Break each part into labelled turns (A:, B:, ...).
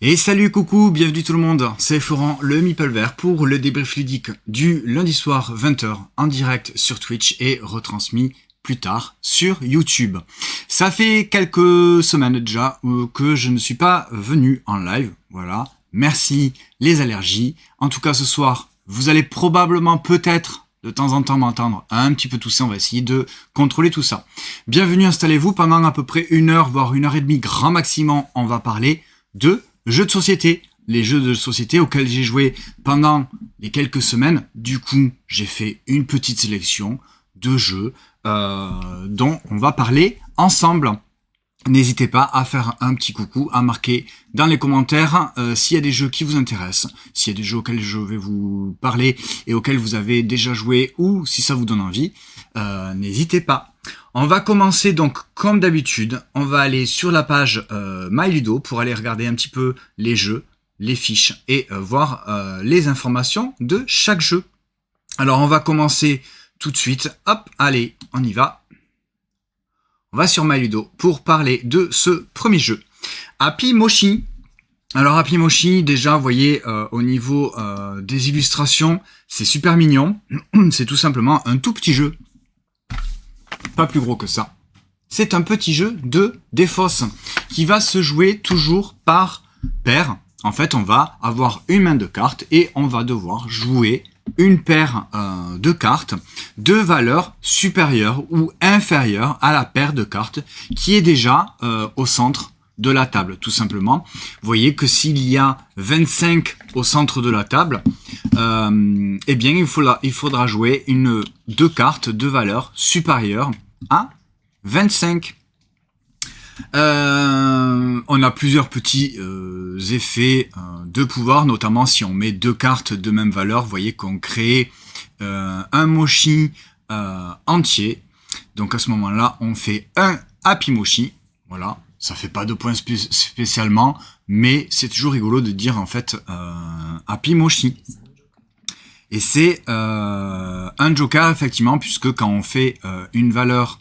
A: Et salut, coucou, bienvenue tout le monde, c'est Florent, le Meeple Vert, pour le débrief ludique du lundi soir 20h en direct sur Twitch et retransmis plus tard sur YouTube. Ça fait quelques semaines déjà que je ne suis pas venu en live, voilà, merci les allergies. En tout cas ce soir, vous allez probablement peut-être de temps en temps m'entendre un petit peu tousser, on va essayer de contrôler tout ça. Bienvenue, installez-vous, pendant à peu près 1 heure, voire 1 heure et demie, grand maximum, on va parler de jeux de société, les jeux de société auxquels j'ai joué pendant les quelques semaines. Du coup, j'ai fait une petite sélection de jeux dont on va parler ensemble. N'hésitez pas à faire un petit coucou, à marquer dans les commentaires s'il y a des jeux qui vous intéressent, s'il y a des jeux auxquels je vais vous parler et auxquels vous avez déjà joué ou si ça vous donne envie. N'hésitez pas. On va commencer donc comme d'habitude, on va aller sur la page MyLudo pour aller regarder un petit peu les jeux, les fiches et voir les informations de chaque jeu. Alors on va commencer tout de suite, hop, allez, on y va. On va sur MyLudo pour parler de ce premier jeu, Happy Mochi. Alors Happy Mochi, déjà vous voyez au niveau des illustrations, c'est super mignon, c'est tout simplement un tout petit jeu. Pas plus gros que ça. C'est un petit jeu de défausse qui va se jouer toujours par paire. En fait, on va avoir une main de cartes et on va devoir jouer une paire de cartes de valeur supérieure ou inférieure à la paire de cartes qui est déjà au centre de la table, tout simplement. Vous voyez que s'il y a 25 au centre de la table, eh bien il faudra jouer deux cartes de valeur supérieure à 25. On a plusieurs petits effets de pouvoir, notamment si on met deux cartes de même valeur, vous voyez qu'on crée un mochi entier. Donc à ce moment-là, on fait un Happy Mochi. Voilà, ça fait pas de points spécialement, mais c'est toujours rigolo de dire en fait Happy Mochi. Et c'est un joker effectivement, puisque quand on fait une valeur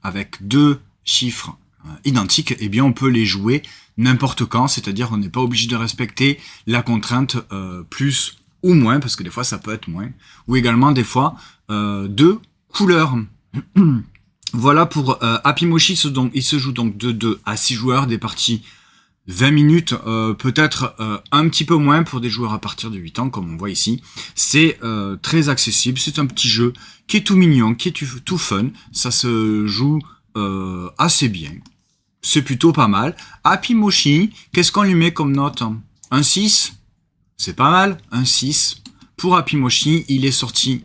A: avec deux chiffres identiques, eh bien on peut les jouer n'importe quand, c'est-à-dire on n'est pas obligé de respecter la contrainte plus ou moins, parce que des fois ça peut être moins, ou également des fois deux couleurs. Voilà pour Happy Mochi, il se joue donc de 2 à 6 joueurs, des parties 20 minutes, peut-être un petit peu moins pour des joueurs à partir de 8 ans, comme on voit ici. C'est très accessible, c'est un petit jeu qui est tout mignon, qui est tout fun, ça se joue assez bien. C'est plutôt pas mal. Happy Mochi, qu'est-ce qu'on lui met comme note? Un 6? C'est pas mal, un 6. Pour Happy Mochi, il est sorti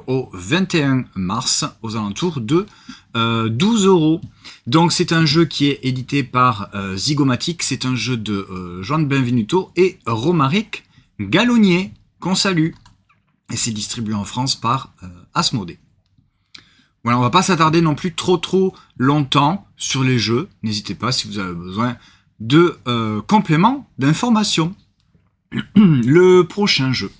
A: au 21 mars, aux alentours de 12 €. Donc c'est un jeu qui est édité par Zygomatic, c'est un jeu de Juan Benvenuto et Romaric Gallonier, qu'on salue. Et c'est distribué en France par Asmodée. Voilà, on va pas s'attarder non plus trop longtemps sur les jeux. N'hésitez pas si vous avez besoin de compléments d'informations. Le prochain jeu.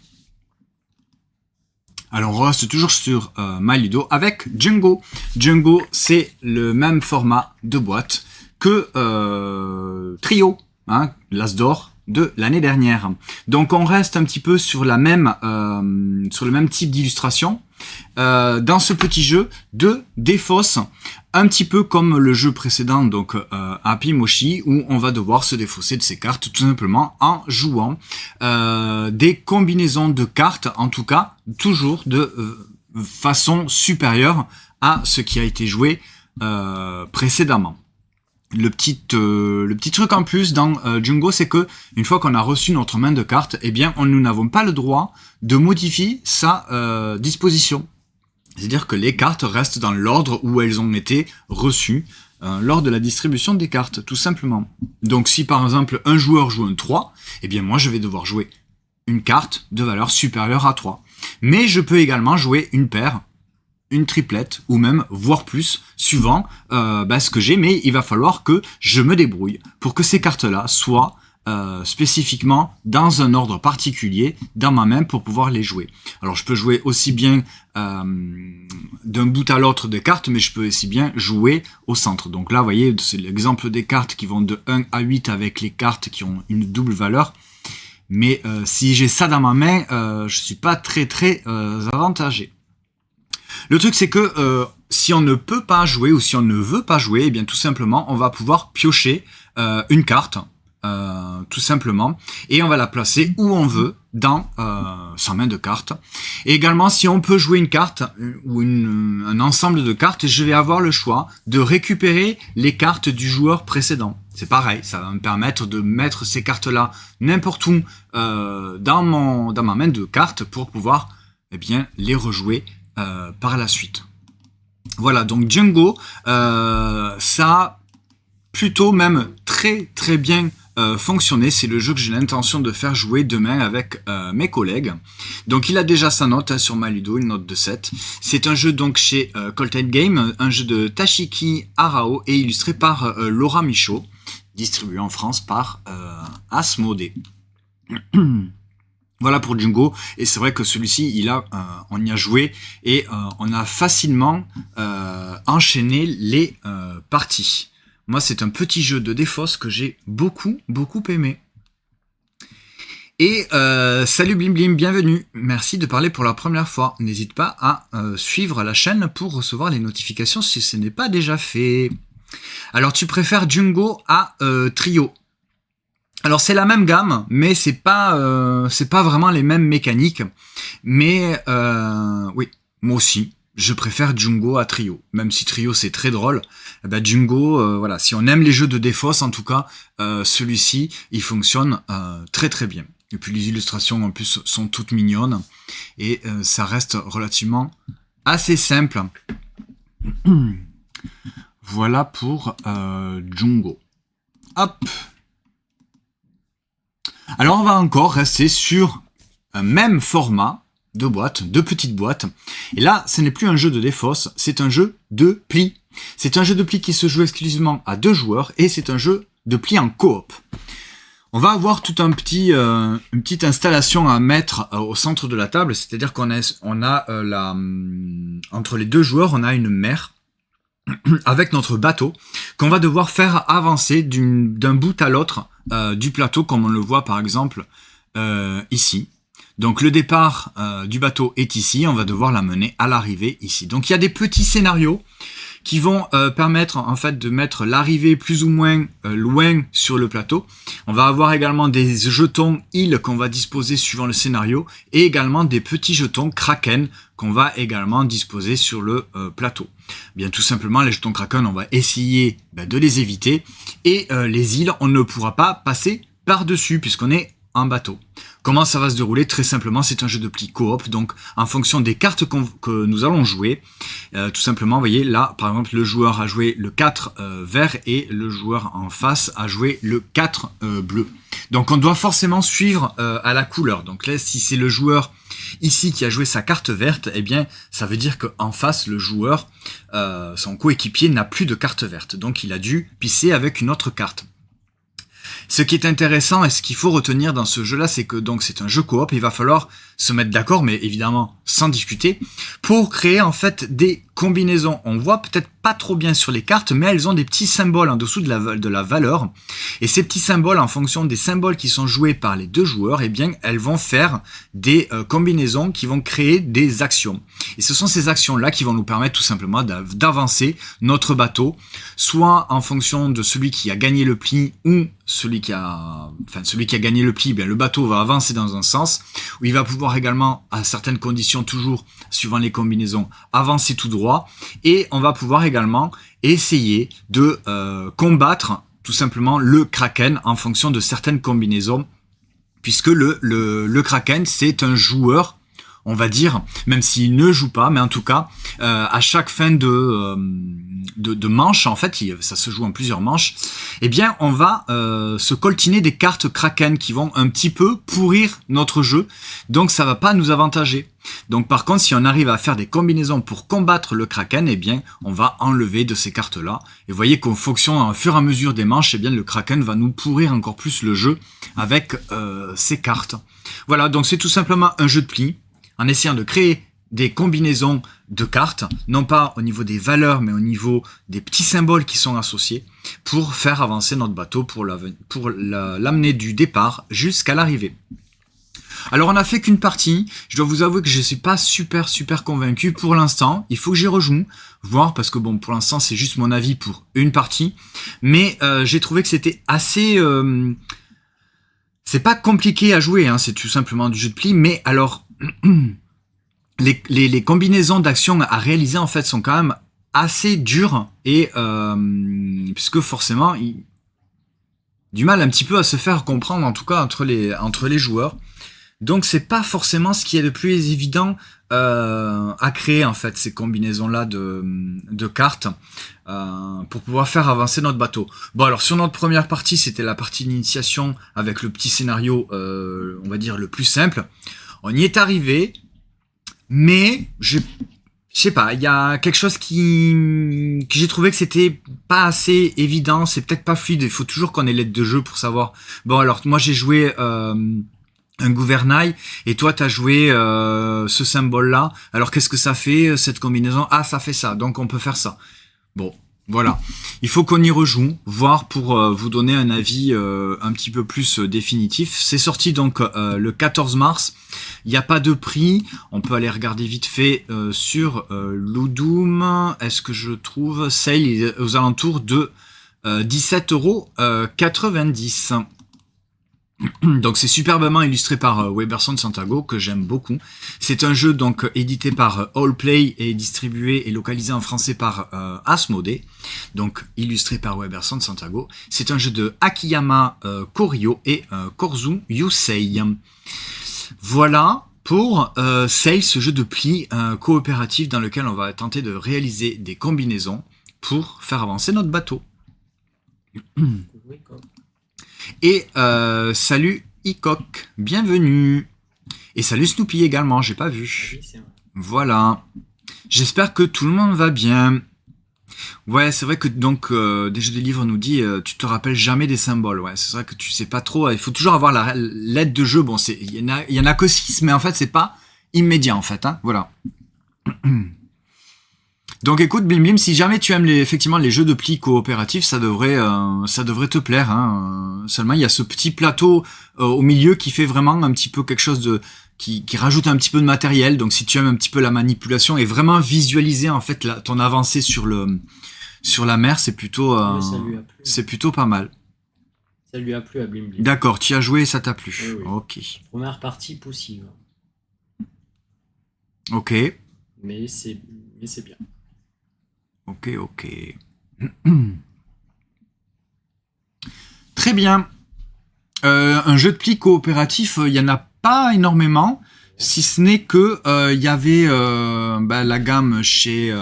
A: Alors on reste toujours sur MyLudo avec Django. Django, c'est le même format de boîte que Trio, hein, l'As d'or de l'année dernière. Donc on reste un petit peu sur le même type d'illustration. Dans ce petit jeu de défausse, un petit peu comme le jeu précédent, donc Happy Mochi, où on va devoir se défausser de ces cartes tout simplement en jouant des combinaisons de cartes, en tout cas toujours de façon supérieure à ce qui a été joué précédemment. Le petit truc en plus dans Django, c'est que une fois qu'on a reçu notre main de cartes, eh bien nous n'avons pas le droit de modifier sa disposition. C'est-à-dire que les cartes restent dans l'ordre où elles ont été reçues lors de la distribution des cartes, tout simplement. Donc si par exemple un joueur joue un 3, eh bien moi je vais devoir jouer une carte de valeur supérieure à 3. Mais je peux également jouer une paire, une triplette, ou même voire plus, suivant ce que j'ai, mais il va falloir que je me débrouille pour que ces cartes-là soient spécifiquement dans un ordre particulier dans ma main pour pouvoir les jouer. Alors je peux jouer aussi bien d'un bout à l'autre des cartes, mais je peux aussi bien jouer au centre. Donc là, vous voyez, c'est l'exemple des cartes qui vont de 1 à 8 avec les cartes qui ont une double valeur. Mais si j'ai ça dans ma main, je suis pas très avantagé. Le truc, c'est que si on ne peut pas jouer ou si on ne veut pas jouer, eh bien tout simplement, on va pouvoir piocher une carte, tout simplement, et on va la placer où on veut dans sa main de cartes. Et également, si on peut jouer une carte ou un ensemble de cartes, je vais avoir le choix de récupérer les cartes du joueur précédent. C'est pareil, ça va me permettre de mettre ces cartes-là n'importe où dans ma main de cartes pour pouvoir les rejouer par la suite. Voilà, donc Django, ça a plutôt même très bien fonctionné. C'est le jeu que j'ai l'intention de faire jouer demain avec mes collègues. Donc il a déjà sa note sur Maludo, une note de 7. C'est un jeu donc chez Colted Game, un jeu de Tashiki Arao et illustré par Laura Michaud, distribué en France par Asmodée. Voilà pour Django, et c'est vrai que celui-ci, on y a joué et on a facilement enchaîné les parties. Moi, c'est un petit jeu de défausse que j'ai beaucoup aimé. Et salut Blim Blim, bienvenue. Merci de parler pour la première fois. N'hésite pas à suivre la chaîne pour recevoir les notifications si ce n'est pas déjà fait. Alors, tu préfères Django à Trio? Alors c'est la même gamme, mais c'est pas vraiment les mêmes mécaniques. Mais oui, moi aussi, je préfère Django à Trio. Même si Trio c'est très drôle, Django, voilà, si on aime les jeux de défausse, en tout cas, celui-ci, il fonctionne très bien. Et puis les illustrations en plus sont toutes mignonnes et ça reste relativement assez simple. Voilà pour Django. Hop. Alors on va encore rester sur un même format de boîte, de petites boîtes. Et là, ce n'est plus un jeu de défausse, c'est un jeu de pli. C'est un jeu de pli qui se joue exclusivement à 2 joueurs et c'est un jeu de pli en coop. On va avoir tout une petite installation à mettre au centre de la table, c'est-à-dire qu'on a entre les 2 joueurs, on a une mer avec notre bateau qu'on va devoir faire avancer d'un bout à l'autre du plateau, comme on le voit par exemple ici. Donc le départ du bateau est ici, on va devoir l'amener à l'arrivée ici. Donc il y a des petits scénarios qui vont permettre en fait de mettre l'arrivée plus ou moins loin sur le plateau. On va avoir également des jetons îles qu'on va disposer suivant le scénario et également des petits jetons Kraken qu'on va également disposer sur le plateau. Bien tout simplement, les jetons Kraken, on va essayer de les éviter et les îles, on ne pourra pas passer par-dessus puisqu'on est en bateau. Comment ça va se dérouler? Très simplement, c'est un jeu de pli coop, donc en fonction des cartes que nous allons jouer, tout simplement, vous voyez, là, par exemple, le joueur a joué le 4 vert et le joueur en face a joué le 4 bleu. Donc on doit forcément suivre à la couleur. Donc là, si c'est le joueur ici qui a joué sa carte verte, eh bien, ça veut dire qu'en face, le joueur, son coéquipier n'a plus de carte verte. Donc il a dû pisser avec une autre carte. Ce qui est intéressant et ce qu'il faut retenir dans ce jeu-là, c'est que donc c'est un jeu coop, il va falloir se mettre d'accord, mais évidemment sans discuter, pour créer en fait des combinaisons. On voit peut-être pas trop bien sur les cartes, mais elles ont des petits symboles en dessous de la valeur. Et ces petits symboles, en fonction des symboles qui sont joués par les 2 joueurs, eh bien, elles vont faire des combinaisons qui vont créer des actions. Et ce sont ces actions-là qui vont nous permettre tout simplement d'avancer notre bateau, soit en fonction de celui qui a gagné le pli ou celui qui a gagné le pli, bien, le bateau va avancer dans un sens, où il va pouvoir également, à certaines conditions toujours, suivant les combinaisons, avancer tout droit, et on va pouvoir également essayer de combattre tout simplement le Kraken en fonction de certaines combinaisons, puisque le Kraken, c'est un joueur on va dire, même s'il ne joue pas, mais en tout cas, à chaque fin de manche, en fait, ça se joue en plusieurs manches, eh bien, on va se coltiner des cartes Kraken qui vont un petit peu pourrir notre jeu, donc ça va pas nous avantager. Donc par contre, si on arrive à faire des combinaisons pour combattre le Kraken, eh bien, on va enlever de ces cartes-là. Et vous voyez qu'en fonction, au fur et à mesure des manches, eh bien, le Kraken va nous pourrir encore plus le jeu avec ces cartes. Voilà, donc c'est tout simplement un jeu de pli, en essayant de créer des combinaisons de cartes, non pas au niveau des valeurs, mais au niveau des petits symboles qui sont associés, pour faire avancer notre bateau, pour l'amener du départ jusqu'à l'arrivée. Alors on n'a fait qu'une partie, je dois vous avouer que je ne suis pas super convaincu pour l'instant, il faut que j'y rejoue, voir, parce que bon, pour l'instant c'est juste mon avis pour une partie, mais j'ai trouvé que c'était assez... c'est pas compliqué à jouer, hein, c'est tout simplement du jeu de pli, mais alors... Les combinaisons d'actions à réaliser en fait sont quand même assez dures et puisque forcément du mal un petit peu à se faire comprendre en tout cas entre les joueurs. Donc c'est pas forcément ce qui est le plus évident à créer en fait ces combinaisons là de cartes pour pouvoir faire avancer notre bateau. Bon alors sur notre première partie c'était la partie d'initiation avec le petit scénario on va dire le plus simple. On y est arrivé. Mais je sais pas, il y a quelque chose que j'ai trouvé que c'était pas assez évident, c'est peut-être pas fluide, il faut toujours qu'on ait l'aide de jeu pour savoir. Bon alors moi j'ai joué un gouvernail et toi t'as joué ce symbole là. Alors qu'est-ce que ça fait cette combinaison? Ah ça fait ça, donc on peut faire ça. Bon. Voilà, il faut qu'on y rejoue, voir pour vous donner un avis un petit peu plus définitif. C'est sorti donc le 14 mars, il n'y a pas de prix, on peut aller regarder vite fait sur Ludum, est-ce que je trouve sale aux alentours de 17,90 €. Donc c'est superbement illustré par Weberson Santago que j'aime beaucoup. C'est un jeu donc édité par Allplay et distribué et localisé en français par Asmodee, donc illustré par Weberson Santago. C'est un jeu de Akiyama Koryo et Korzu Yusei. Voilà pour Sail, ce jeu de pli coopératif dans lequel on va tenter de réaliser des combinaisons pour faire avancer notre bateau. Et salut Hickok, bienvenue. Et salut Snoopy également, j'ai pas vu. Oui, voilà. J'espère que tout le monde va bien. Ouais, c'est vrai que donc des jeux de livres nous dit tu te rappelles jamais des symboles. Ouais, c'est vrai que tu sais pas trop. Il faut toujours avoir l'aide de jeu. Bon, il y en a que 6, mais en fait c'est pas immédiat en fait. Hein, voilà. Donc écoute Blim Blim, si jamais tu aimes effectivement les jeux de pli coopératifs, ça devrait te plaire. Hein. Seulement il y a ce petit plateau au milieu qui fait vraiment un petit peu quelque chose de qui rajoute un petit peu de matériel. Donc si tu aimes un petit peu la manipulation et vraiment visualiser en fait ton avancée sur la mer, c'est plutôt c'est plutôt pas mal.
B: Ça lui a plu à Blim Blim.
A: D'accord, tu as joué et ça t'a plu.
B: Oui, oui.
A: Ok.
B: Première partie poussive.
A: Ok.
B: Mais c'est bien.
A: Ok. Très bien. Un jeu de pli coopératif, il n'y en a pas énormément, si ce n'est que il y avait la gamme chez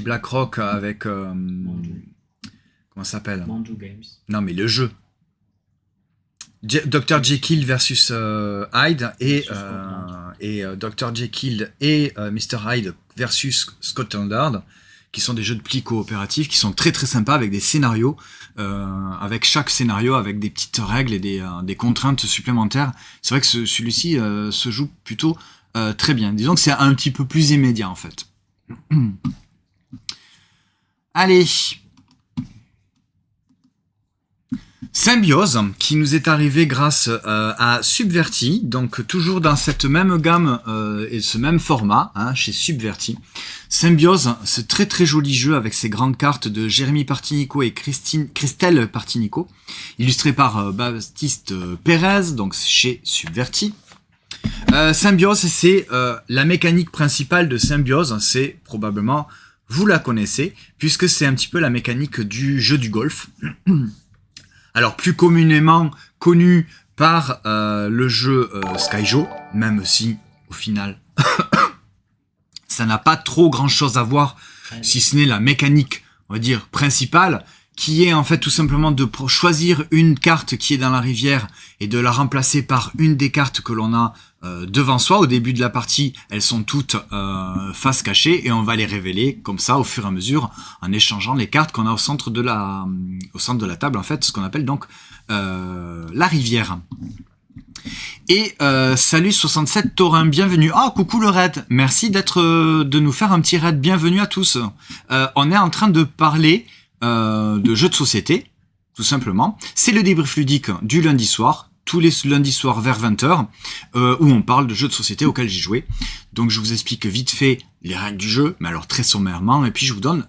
A: BlackRock avec comment ça s'appelle?
B: Mandu Games.
A: Non mais le jeu. Dr Jekyll versus Hyde et Dr Jekyll et Mr Hyde versus Scotland Yard, qui sont des jeux de pli coopératifs qui sont très très sympas avec des scénarios, avec chaque scénario avec des petites règles et des contraintes supplémentaires. C'est vrai que celui-ci se joue plutôt très bien. Disons que c'est un petit peu plus immédiat en fait. Allez. Symbiose, qui nous est arrivé grâce à Subverti, donc toujours dans cette même gamme et ce même format, hein, chez Subverti. Symbiose, ce très très joli jeu avec ses grandes cartes de Jérémy Partinico et Christelle Partinico, illustré par Baptiste Pérez, donc chez Subverti. Symbiose, c'est la mécanique principale de Symbiose, c'est probablement, vous la connaissez, puisque c'est un petit peu la mécanique du jeu du golf. Alors plus communément connu par le jeu Skyjo, même si au final, ça n'a pas trop grand chose à voir, si ce n'est la mécanique, on va dire, principale, qui est en fait tout simplement de choisir une carte qui est dans la rivière et de la remplacer par une des cartes que l'on a devant soi. Au début de la partie, elles sont toutes face cachée et on va les révéler comme ça au fur et à mesure en échangeant les cartes qu'on a au centre de la table, en fait, ce qu'on appelle donc la rivière. Et salut 67 Taurin, bienvenue. Ah, coucou le raid, merci de nous faire un petit raid, bienvenue à tous. On est en train de parler de jeux de société, tout simplement. C'est le débrief ludique du lundi soir, tous les lundis soirs vers 20h, où on parle de jeux de société auxquels j'ai joué. Donc je vous explique vite fait les règles du jeu, mais alors très sommairement, et puis je vous donne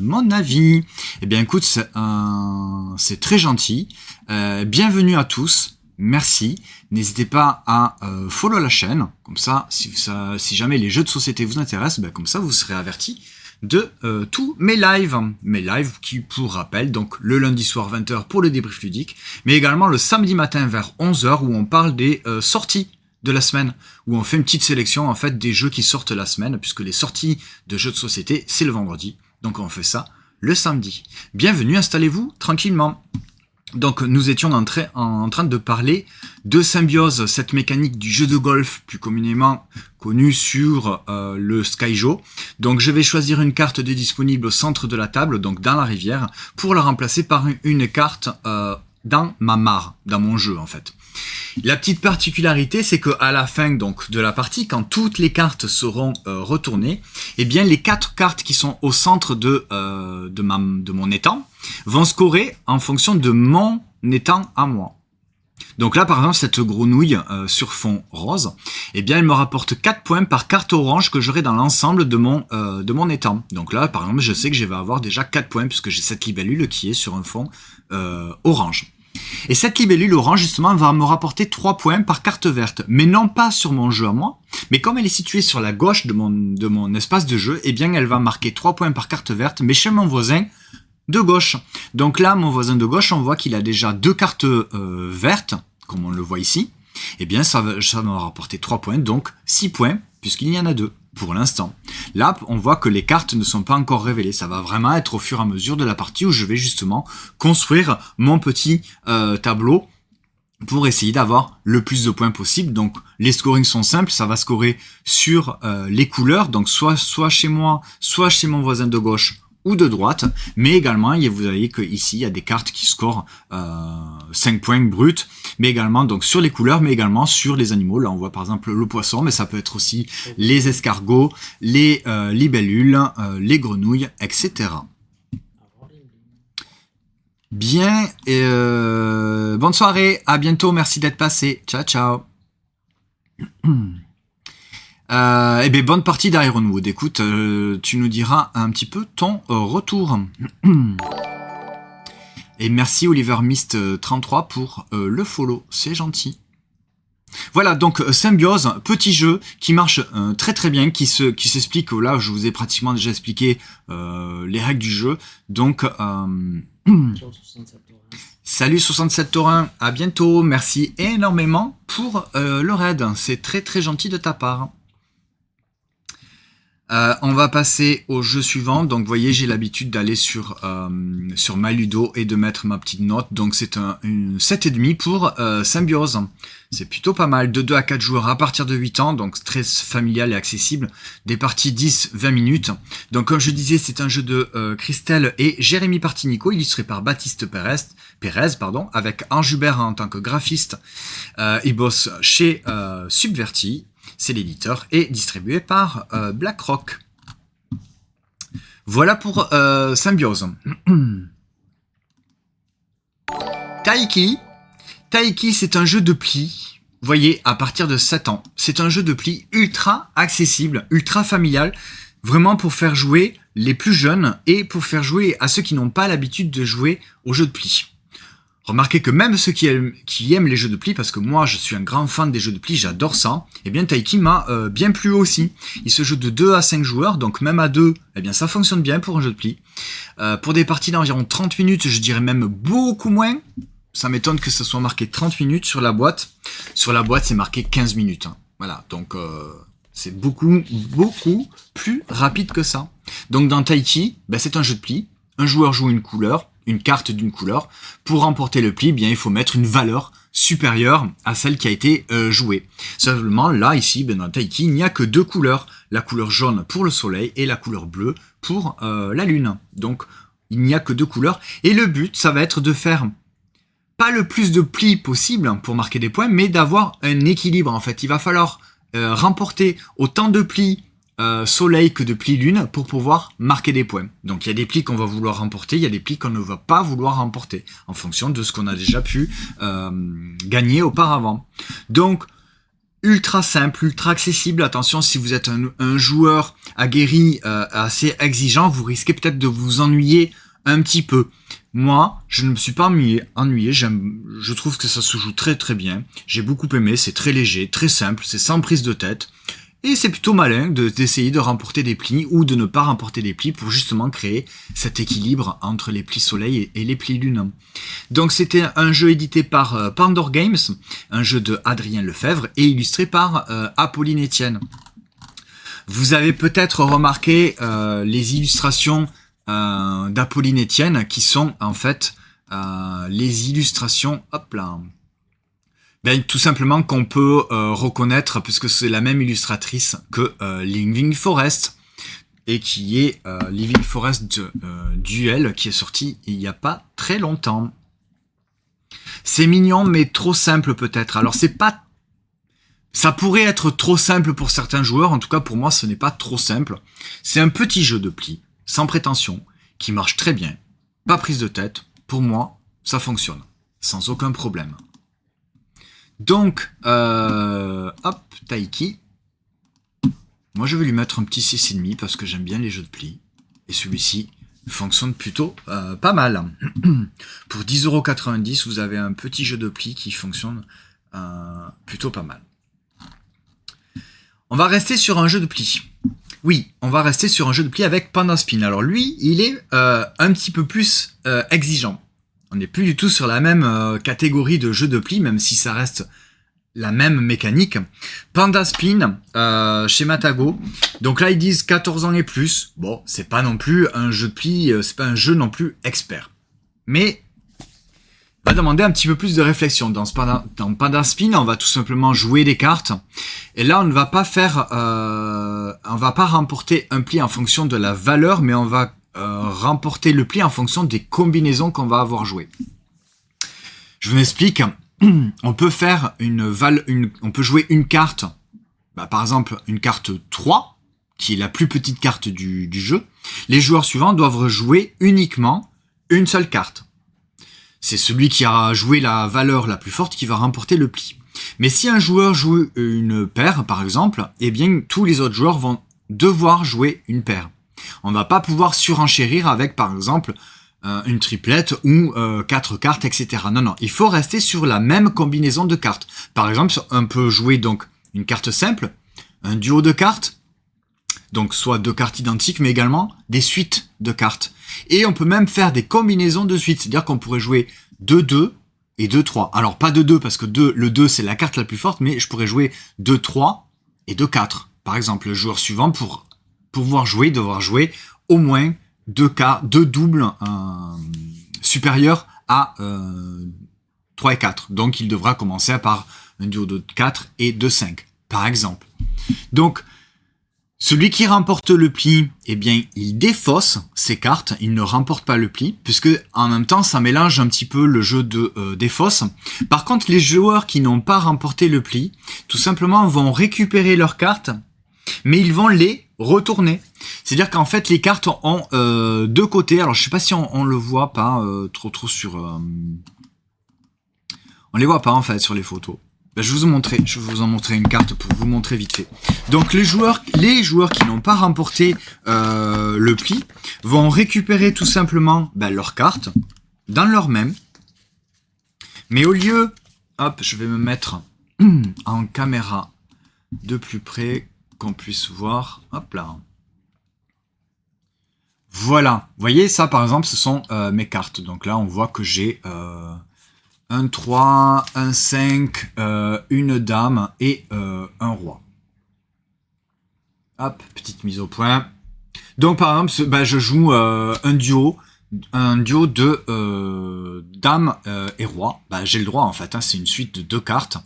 A: mon avis. Eh bien écoute, c'est très gentil. Bienvenue à tous, merci. N'hésitez pas à follow la chaîne, comme ça, si jamais les jeux de société vous intéressent, ben, comme ça vous serez avertis de tous mes lives qui, pour rappel, donc le lundi soir 20h pour le débrief ludique, mais également le samedi matin vers 11h où on parle des sorties de la semaine, où on fait une petite sélection en fait des jeux qui sortent la semaine, puisque les sorties de jeux de société c'est le vendredi, donc on fait ça le samedi. Bienvenue, installez-vous tranquillement. Donc nous étions en train de parler de Symbiose, cette mécanique du jeu de golf plus communément connue sur le Skyjo. Donc je vais choisir une carte de disponible au centre de la table, donc dans la rivière, pour la remplacer par une carte dans ma mare, dans mon jeu en fait. La petite particularité, c'est que à la fin donc de la partie, quand toutes les cartes seront retournées, eh bien les 4 cartes qui sont au centre de mon étang vont scorer en fonction de mon étang à moi. Donc là, par exemple, cette grenouille sur fond rose, eh bien, elle me rapporte 4 points par carte orange que j'aurai dans l'ensemble de mon étang. Donc là, par exemple, je sais que je vais avoir déjà 4 points puisque j'ai cette libellule qui est sur un fond orange. Et cette libellule orange, justement, va me rapporter 3 points par carte verte, mais non pas sur mon jeu à moi, mais comme elle est située sur la gauche de mon espace de jeu, eh bien, elle va marquer 3 points par carte verte, mais chez mon voisin de gauche. Donc là, mon voisin de gauche, on voit qu'il a déjà 2 cartes vertes, comme on le voit ici. Eh bien, ça va me rapporter 3 points, donc 6 points, puisqu'il y en a 2. Pour l'instant. Là, on voit que les cartes ne sont pas encore révélées. Ça va vraiment être au fur et à mesure de la partie où je vais justement construire mon petit tableau pour essayer d'avoir le plus de points possible. Donc, les scorings sont simples. Ça va scorer sur les couleurs. Donc, soit chez moi, soit chez mon voisin de gauche ou de droite. Mais également, vous voyez qu'ici, il y a des cartes qui scorent 5 points bruts. Mais également donc sur les couleurs, mais également sur les animaux. Là, on voit par exemple le poisson, mais ça peut être aussi les escargots, les libellules, les grenouilles, etc. Bien, bonne soirée, à bientôt, merci d'être passé. Ciao, ciao. Eh bien, bonne partie d'Ironwood. Écoute, tu nous diras un petit peu ton retour. Et merci Oliver Mist 33 pour le follow, c'est gentil. Voilà, donc Symbiose, petit jeu qui marche très très bien, qui s'explique, là je vous ai pratiquement déjà expliqué les règles du jeu. Donc, salut 67 Taurin, à bientôt, merci énormément pour le raid, c'est très très gentil de ta part. On va passer au jeu suivant. Donc, vous voyez, j'ai l'habitude d'aller sur MyLudo et de mettre ma petite note. Donc, c'est un 7,5 pour Symbiose. C'est plutôt pas mal. De 2 à 4 joueurs à partir de 8 ans. Donc, très familial et accessible. Des parties 10-20 minutes. Donc, comme je disais, c'est un jeu de Christelle et Jérémy Partinico, illustré par Baptiste Pérez, avec Ange Hubert en tant que graphiste. Il bosse chez Subverti. C'est l'éditeur et distribué par BlackRock. Voilà pour Symbiose. Taiki. Taiki, c'est un jeu de pli. Vous voyez, à partir de 7 ans. C'est un jeu de pli ultra accessible, ultra familial. Vraiment pour faire jouer les plus jeunes et pour faire jouer à ceux qui n'ont pas l'habitude de jouer aux jeux de pli. Remarquez que même ceux qui aiment les jeux de pli, parce que moi je suis un grand fan des jeux de pli, j'adore ça, eh bien Taiki m'a bien plu aussi. Il se joue de 2 à 5 joueurs, donc même à 2, eh bien ça fonctionne bien pour un jeu de pli. Pour des parties d'environ 30 minutes, je dirais même beaucoup moins. Ça m'étonne que ce soit marqué 30 minutes sur la boîte. Sur la boîte, c'est marqué 15 minutes. Voilà, donc c'est beaucoup plus rapide que ça. Donc dans Taiki, ben, c'est un jeu de pli. Un joueur joue une couleur, une carte d'une couleur. Pour remporter le pli, bien il faut mettre une valeur supérieure à celle qui a été jouée. Seulement là, ici, ben, dans Taiki, il n'y a que deux couleurs. La couleur jaune pour le soleil et la couleur bleue pour la lune. Donc il n'y a que deux couleurs. Et le but, ça va être de faire pas le plus de plis possible pour marquer des points, mais d'avoir un équilibre en fait. Il va falloir remporter autant de plis soleil que de plis lune pour pouvoir marquer des points. Donc il y a des plis qu'on va vouloir remporter, il y a des plis qu'on ne va pas vouloir remporter en fonction de ce qu'on a déjà pu gagner auparavant. Donc ultra simple, ultra accessible. Attention, si vous êtes un joueur aguerri assez exigeant, vous risquez peut-être de vous ennuyer un petit peu. Moi, je ne me suis pas ennuyé. Je trouve que ça se joue très très bien. J'ai beaucoup aimé, c'est très léger, très simple, c'est sans prise de tête. Et c'est plutôt malin d'essayer de remporter des plis ou de ne pas remporter des plis pour justement créer cet équilibre entre les plis soleil et les plis lune. Donc c'était un jeu édité par Pandore Games, un jeu de Adrien Lefebvre et illustré par Apolline Etienne. Vous avez peut-être remarqué les illustrations d'Apolline Etienne qui sont en fait les illustrations, hop là, ben, tout simplement qu'on peut reconnaître puisque c'est la même illustratrice que Living Forest et qui est Living Forest Duel qui est sorti il n'y a pas très longtemps. C'est mignon mais trop simple peut-être. Alors c'est pas, ça pourrait être trop simple pour certains joueurs, en tout cas pour moi ce n'est pas trop simple. C'est un petit jeu de plis sans prétention, qui marche très bien, pas prise de tête, pour moi, ça fonctionne, sans aucun problème. Donc, hop, Taiki, moi je vais lui mettre un petit 6,5 parce que j'aime bien les jeux de plis, et celui-ci fonctionne plutôt pas mal. Pour 10,90 €, vous avez un petit jeu de plis qui fonctionne plutôt pas mal. On va rester sur un jeu de plis. Oui, on va rester sur un jeu de plis avec Panda Spin. Alors lui, il est un petit peu plus exigeant. On n'est plus du tout sur la même catégorie de jeu de plis, même si ça reste la même mécanique. Panda Spin, chez Matago. Donc là, ils disent 14 ans et plus. Bon, c'est pas non plus un jeu de plis, c'est pas un jeu non plus expert. Mais va demander un petit peu plus de réflexion. Dans Panda Spin, on va tout simplement jouer des cartes. Et là, on ne va pas faire, on va pas remporter un pli en fonction de la valeur, mais on va remporter le pli en fonction des combinaisons qu'on va avoir jouées. Je m'explique. On peut faire on peut jouer une carte, par exemple une carte 3, qui est la plus petite carte du jeu. Les joueurs suivants doivent jouer uniquement une seule carte. C'est celui qui a joué la valeur la plus forte qui va remporter le pli. Mais si un joueur joue une paire, par exemple, eh bien tous les autres joueurs vont devoir jouer une paire. On ne va pas pouvoir surenchérir avec, par exemple, une triplette ou 4 cartes, etc. Non, non, il faut rester sur la même combinaison de cartes. Par exemple, on peut jouer donc une carte simple, un duo de cartes, donc soit deux cartes identiques, mais également des suites de cartes. Et on peut même faire des combinaisons de suites, c'est-à-dire qu'on pourrait jouer 2-2 et 2-3. Alors pas 2-2 parce que le 2 c'est la carte la plus forte, mais je pourrais jouer 2-3 et 2-4. Par exemple, le joueur suivant, pour pouvoir jouer, devoir jouer au moins deux doubles supérieurs à 3 et 4. Donc il devra commencer par un duo de 4 et de 5, par exemple. Donc, celui qui remporte le pli, eh bien, il défausse ses cartes, il ne remporte pas le pli, puisque en même temps, ça mélange un petit peu le jeu de défausse. Par contre, les joueurs qui n'ont pas remporté le pli, tout simplement vont récupérer leurs cartes, mais ils vont les retourner. C'est-à-dire qu'en fait, les cartes ont deux côtés. Alors, je sais pas si on le voit pas trop sur... on les voit pas, en fait, sur les photos. Je vais vous en montrer une carte pour vous montrer vite fait. Donc les joueurs qui n'ont pas remporté le pli vont récupérer tout simplement leurs cartes dans leur main. Mais au lieu, hop, je vais me mettre en caméra de plus près qu'on puisse voir. Hop là. Voilà. Vous voyez, ça par exemple, ce sont mes cartes. Donc là, on voit que j'ai un 3, un 5, une dame et un roi. Hop, petite mise au point. Donc par exemple, je joue un duo de dame et roi. J'ai le droit en fait, c'est une suite de 2 cartes.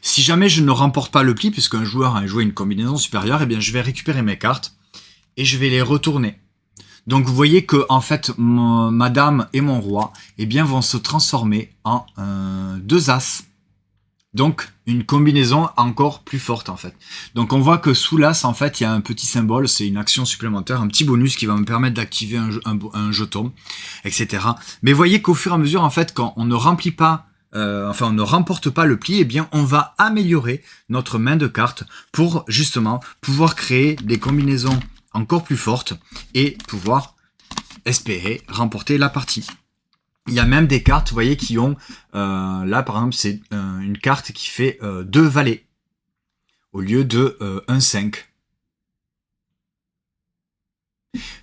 A: Si jamais je ne remporte pas le pli, puisqu'un joueur a joué une combinaison supérieure, eh bien je vais récupérer mes cartes et je vais les retourner. Donc vous voyez que en fait ma dame et mon roi eh bien vont se transformer en 2 as. Donc une combinaison encore plus forte en fait. Donc on voit que sous l'as en fait il y a un petit symbole, c'est une action supplémentaire, un petit bonus qui va me permettre d'activer un jeton, etc. Mais vous voyez qu'au fur et à mesure en fait quand on ne remplit pas on ne remporte pas le pli, eh bien on va améliorer notre main de cartes pour justement pouvoir créer des combinaisons encore plus fortes et pouvoir espérer remporter la partie. Il y a même des cartes, vous voyez, qui ont là par exemple c'est une carte qui fait 2 valets au lieu de un 5.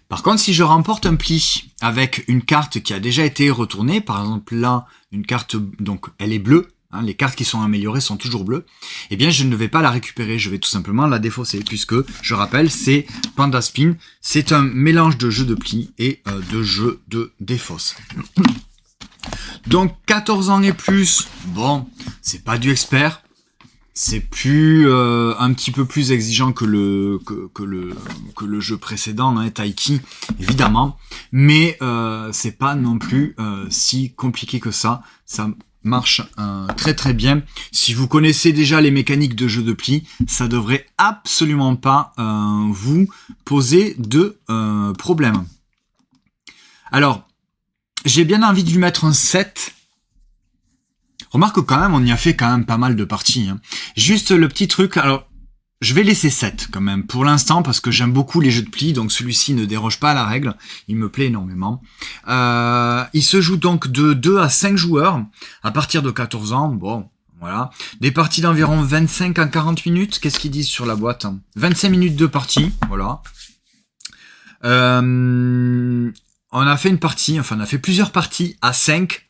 A: Par contre, si je remporte un pli avec une carte qui a déjà été retournée, par exemple là, une carte, donc elle est bleue, hein, les cartes qui sont améliorées sont toujours bleues, eh bien je ne vais pas la récupérer, je vais tout simplement la défausser, puisque, je rappelle, c'est Panda Spin, c'est un mélange de jeu de pli et de jeu de défausse. Donc 14 ans et plus, bon, c'est pas du expert, c'est plus un petit peu plus exigeant que le jeu précédent, hein, Taiki, évidemment, mais c'est pas non plus si compliqué que ça. Ça marche très très bien. Si vous connaissez déjà les mécaniques de jeu de pli, ça devrait absolument pas vous poser de problème. Alors, j'ai bien envie de lui mettre un 7. Remarque que quand même, on y a fait quand même pas mal de parties. Hein. Juste le petit truc, alors je vais laisser 7 quand même pour l'instant parce que j'aime beaucoup les jeux de pli, donc celui-ci ne déroge pas à la règle, il me plaît énormément. Il se joue donc de 2 à 5 joueurs à partir de 14 ans, bon voilà. Des parties d'environ 25 à 40 minutes, qu'est-ce qu'ils disent sur la boîte? 25 minutes de partie, voilà. On a fait une partie, enfin on a fait plusieurs parties à 5.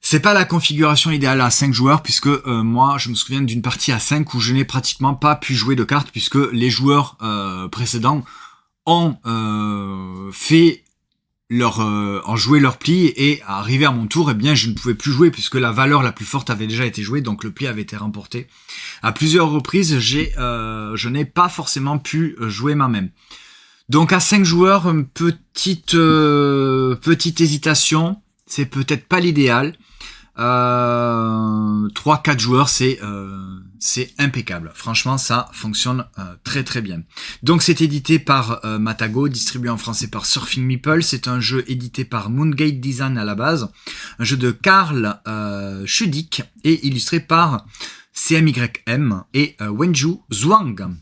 A: C'est pas la configuration idéale à 5 joueurs puisque moi je me souviens d'une partie à 5 où je n'ai pratiquement pas pu jouer de cartes puisque les joueurs précédents ont ont joué leur pli et arrivé à mon tour, eh bien je ne pouvais plus jouer puisque la valeur la plus forte avait déjà été jouée, donc le pli avait été remporté. À plusieurs reprises, je n'ai pas forcément pu jouer ma même. Donc à 5 joueurs, petite hésitation, c'est peut-être pas l'idéal. 3-4 joueurs, c'est impeccable. Franchement, ça fonctionne très très bien. Donc c'est édité par Matago, distribué en français par Surfing Meeple. C'est un jeu édité par Moongate Design à la base. Un jeu de Karl Schudig et illustré par CMYM et Wenju Zhuang.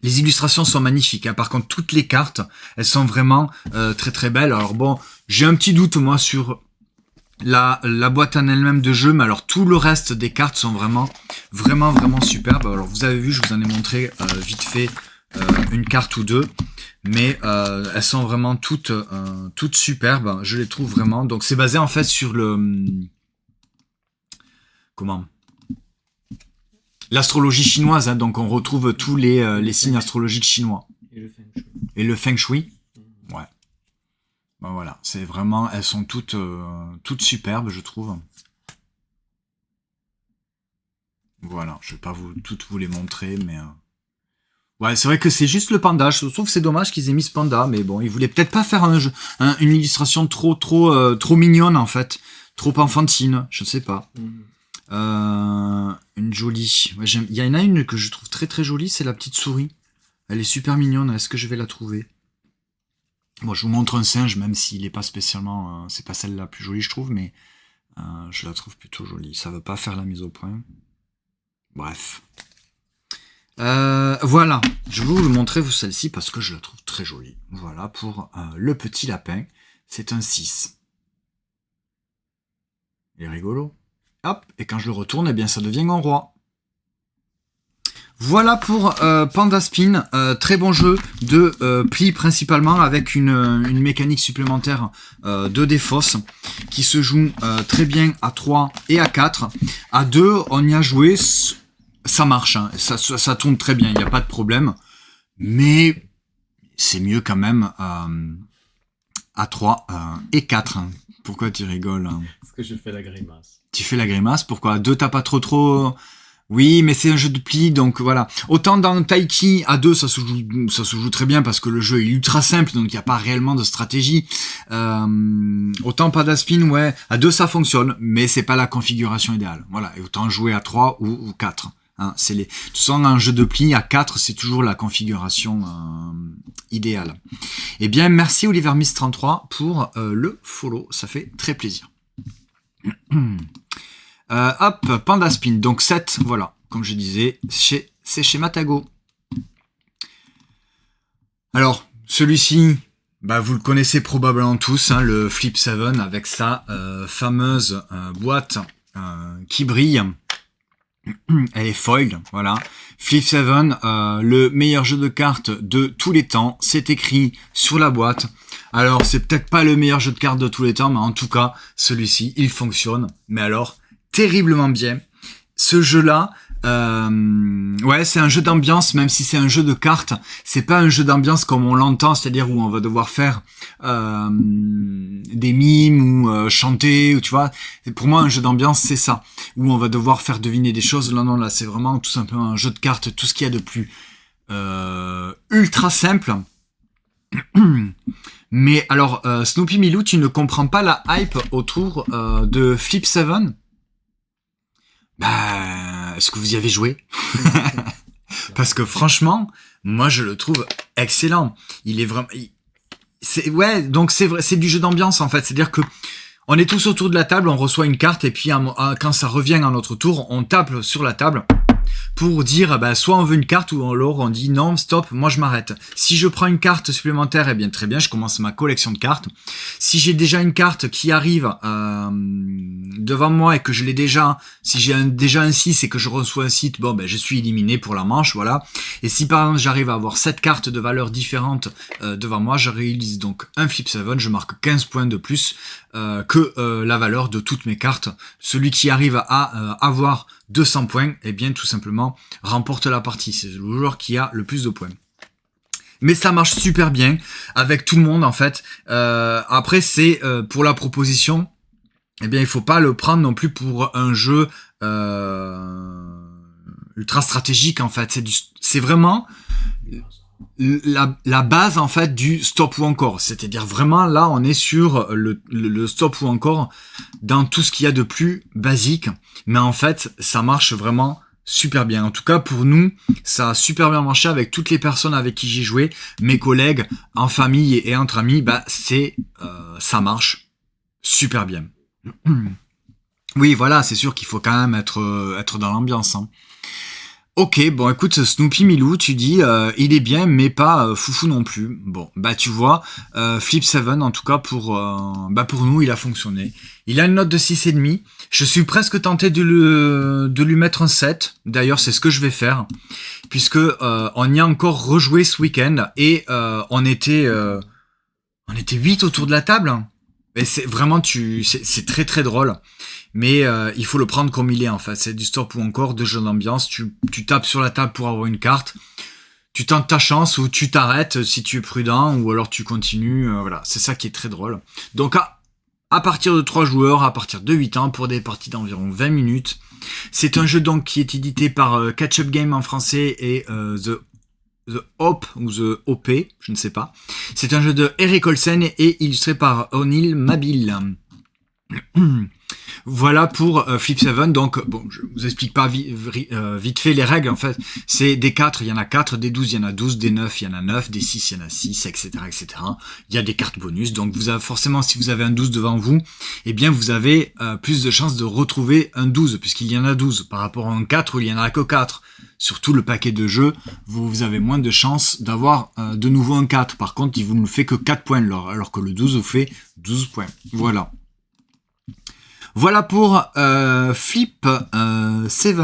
A: Les illustrations sont magnifiques, hein. Par contre, toutes les cartes, elles sont vraiment très très belles. Alors bon, j'ai un petit doute moi sur la boîte en elle-même de jeu, mais alors tout le reste des cartes sont vraiment superbes. Alors vous avez vu, je vous en ai montré vite fait une carte ou deux, mais elles sont vraiment toutes superbes. Je les trouve vraiment. Donc c'est basé en fait sur l'astrologie chinoise, hein. Donc on retrouve tous les signes astrologiques chinois. Et le feng shui. Ouais. Ben voilà, c'est vraiment, elles sont toutes superbes, je trouve. Voilà, je vais pas toutes vous les montrer, mais ouais, c'est vrai que c'est juste le panda. Je trouve que c'est dommage qu'ils aient mis ce panda, mais bon, ils voulaient peut-être pas faire une illustration trop mignonne en fait, trop enfantine, je sais pas. Une jolie. Ouais, il y en a une que je trouve très très jolie, c'est la petite souris. Elle est super mignonne. Est-ce que je vais la trouver? Bon, je vous montre un singe, même s'il n'est pas spécialement... c'est pas celle la plus jolie, je trouve, mais je la trouve plutôt jolie. Ça veut pas faire la mise au point. Bref. Voilà. Je vais vous montrer celle-ci parce que je la trouve très jolie. Voilà, pour le petit lapin. C'est un 6. Il est rigolo. Hop, et quand je le retourne, eh bien ça devient un roi. Voilà pour Panda Spin, très bon jeu de pli principalement avec une mécanique supplémentaire de défausse. qui se joue très bien à 3 et à 4. À 2, on y a joué, ça marche, hein. Ça tourne très bien, il n'y a pas de problème. Mais c'est mieux quand même à 3 et 4. Hein. Pourquoi tu rigoles, hein?
B: Parce que je fais la grimace.
A: Tu fais la grimace, pourquoi? À 2, t'as pas trop... Oui, mais c'est un jeu de pli, donc voilà. Autant dans Taiki, à 2, ça se joue très bien parce que le jeu est ultra simple, donc il n'y a pas réellement de stratégie. Autant Padaspin, ouais, à 2 ça fonctionne, mais c'est pas la configuration idéale. Voilà, et autant jouer à 3 ou 4. Hein, c'est les... De toute façon, un jeu de pli à 4, c'est toujours la configuration idéale. Eh bien, merci Oliver Miss 33 pour le follow, ça fait très plaisir. Hop, Pandaspin, donc 7, voilà, comme je disais, c'est chez Matago. Alors, celui-ci, bah, vous le connaissez probablement tous, hein, le Flip 7 avec sa fameuse boîte qui brille. Elle est foil, voilà. Flip 7, le meilleur jeu de cartes de tous les temps, c'est écrit sur la boîte. Alors, c'est peut-être pas le meilleur jeu de cartes de tous les temps, mais en tout cas, celui-ci, il fonctionne. Mais alors, terriblement bien. Ce jeu-là, ouais, c'est un jeu d'ambiance, même si c'est un jeu de cartes. C'est pas un jeu d'ambiance comme on l'entend, c'est-à-dire où on va devoir faire des mimes ou chanter, ou tu vois. Pour moi, un jeu d'ambiance, c'est ça, où on va devoir faire deviner des choses. Non, là, c'est vraiment tout simplement un jeu de cartes, tout ce qu'il y a de plus ultra simple. Mais alors, Snoopy Milou, tu ne comprends pas la hype autour de Flip 7? Bah, est-ce que vous y avez joué? Parce que franchement, moi je le trouve excellent. Il est vraiment, ouais, donc c'est vrai, c'est du jeu d'ambiance en fait. C'est-à-dire que on est tous autour de la table, on reçoit une carte et puis quand ça revient à notre tour, on tape sur la table pour dire, bah, soit on veut une carte ou alors on dit non, stop, moi je m'arrête. Si je prends une carte supplémentaire, eh bien très bien, je commence ma collection de cartes. Si j'ai déjà une carte qui arrive devant moi et que je l'ai déjà, si j'ai déjà un 6 et que je reçois un 6, bon, ben je suis éliminé pour la manche, voilà. Et si par exemple j'arrive à avoir 7 cartes de valeurs différentes devant moi, je réalise donc un Flip 7, je marque 15 points de plus que la valeur de toutes mes cartes. Celui qui arrive à avoir 200 points, eh bien tout simplement remporte la partie. C'est le joueur qui a le plus de points. Mais ça marche super bien avec tout le monde en fait. Après c'est pour la proposition, eh bien il faut pas le prendre non plus pour un jeu ultra stratégique en fait. C'est vraiment la base en fait du stop ou encore, c'est-à-dire vraiment là on est sur le stop ou encore dans tout ce qu'il y a de plus basique, mais en fait ça marche vraiment super bien. En tout cas pour nous ça a super bien marché avec toutes les personnes avec qui j'ai joué, mes collègues, en famille et entre amis, bah ça marche super bien. Oui voilà, c'est sûr qu'il faut quand même être dans l'ambiance, hein. Ok, bon écoute, Snoopy Milou, tu dis il est bien mais pas foufou non plus. Bon, bah tu vois, Flip 7 en tout cas pour nous il a fonctionné. Il a une note de 6,5. Je suis presque tenté de lui mettre un 7. D'ailleurs c'est ce que je vais faire. Puisque on y a encore rejoué ce week-end et on était 8 autour de la table. Et c'est vraiment c'est très très drôle. Mais il faut le prendre comme il est en fait. C'est du stop ou encore, de jeu d'ambiance. Tu tapes sur la table pour avoir une carte. Tu tentes ta chance ou tu t'arrêtes si tu es prudent ou alors tu continues. Voilà, c'est ça qui est très drôle. Donc à partir de 3 joueurs, à partir de 8 ans, pour des parties d'environ 20 minutes. C'est un jeu donc qui est édité par Catch Up Game en français et The Hope ou The OP, je ne sais pas. C'est un jeu de Eric Olsen et illustré par O'Neill Mabil. Voilà pour Flip 7. Donc bon, je vous explique pas vite fait les règles en fait. C'est des 4, il y en a 4, des 12, il y en a 12, des 9, il y en a 9, des 6, il y en a 6, etc., etc. Il y a des cartes bonus. Donc vous avez forcément, si vous avez un 12 devant vous, eh bien vous avez plus de chances de retrouver un 12 puisqu'il y en a 12 par rapport à un 4 où il y en a que 4. Sur tout le paquet de jeux, vous avez moins de chances d'avoir de nouveau un 4. Par contre, il vous ne fait que 4 points alors que le 12 vous fait 12 points. Voilà. Voilà pour Flip 7.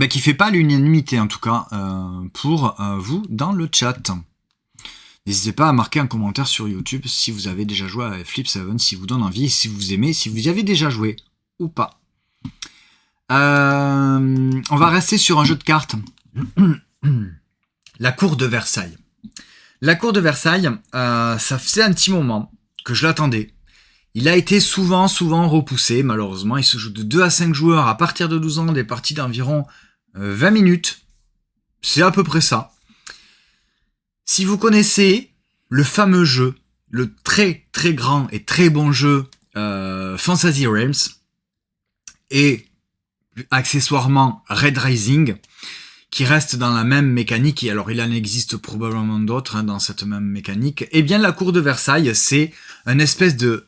A: Qui fait pas l'unanimité en tout cas pour vous dans le chat. N'hésitez pas à marquer un commentaire sur YouTube si vous avez déjà joué à Flip 7, si vous donne envie, si vous aimez, si vous y avez déjà joué ou pas. On va rester sur un jeu de cartes. La cour de Versailles. La cour de Versailles, ça faisait un petit moment que je l'attendais. Il a été souvent repoussé, malheureusement. Il se joue de 2 à 5 joueurs à partir de 12 ans, des parties d'environ 20 minutes. C'est à peu près ça. Si vous connaissez le fameux jeu, le très très grand et très bon jeu Fantasy Realms, et accessoirement Red Rising, qui reste dans la même mécanique, et alors il en existe probablement d'autres dans cette même mécanique, eh bien la cour de Versailles, c'est une espèce de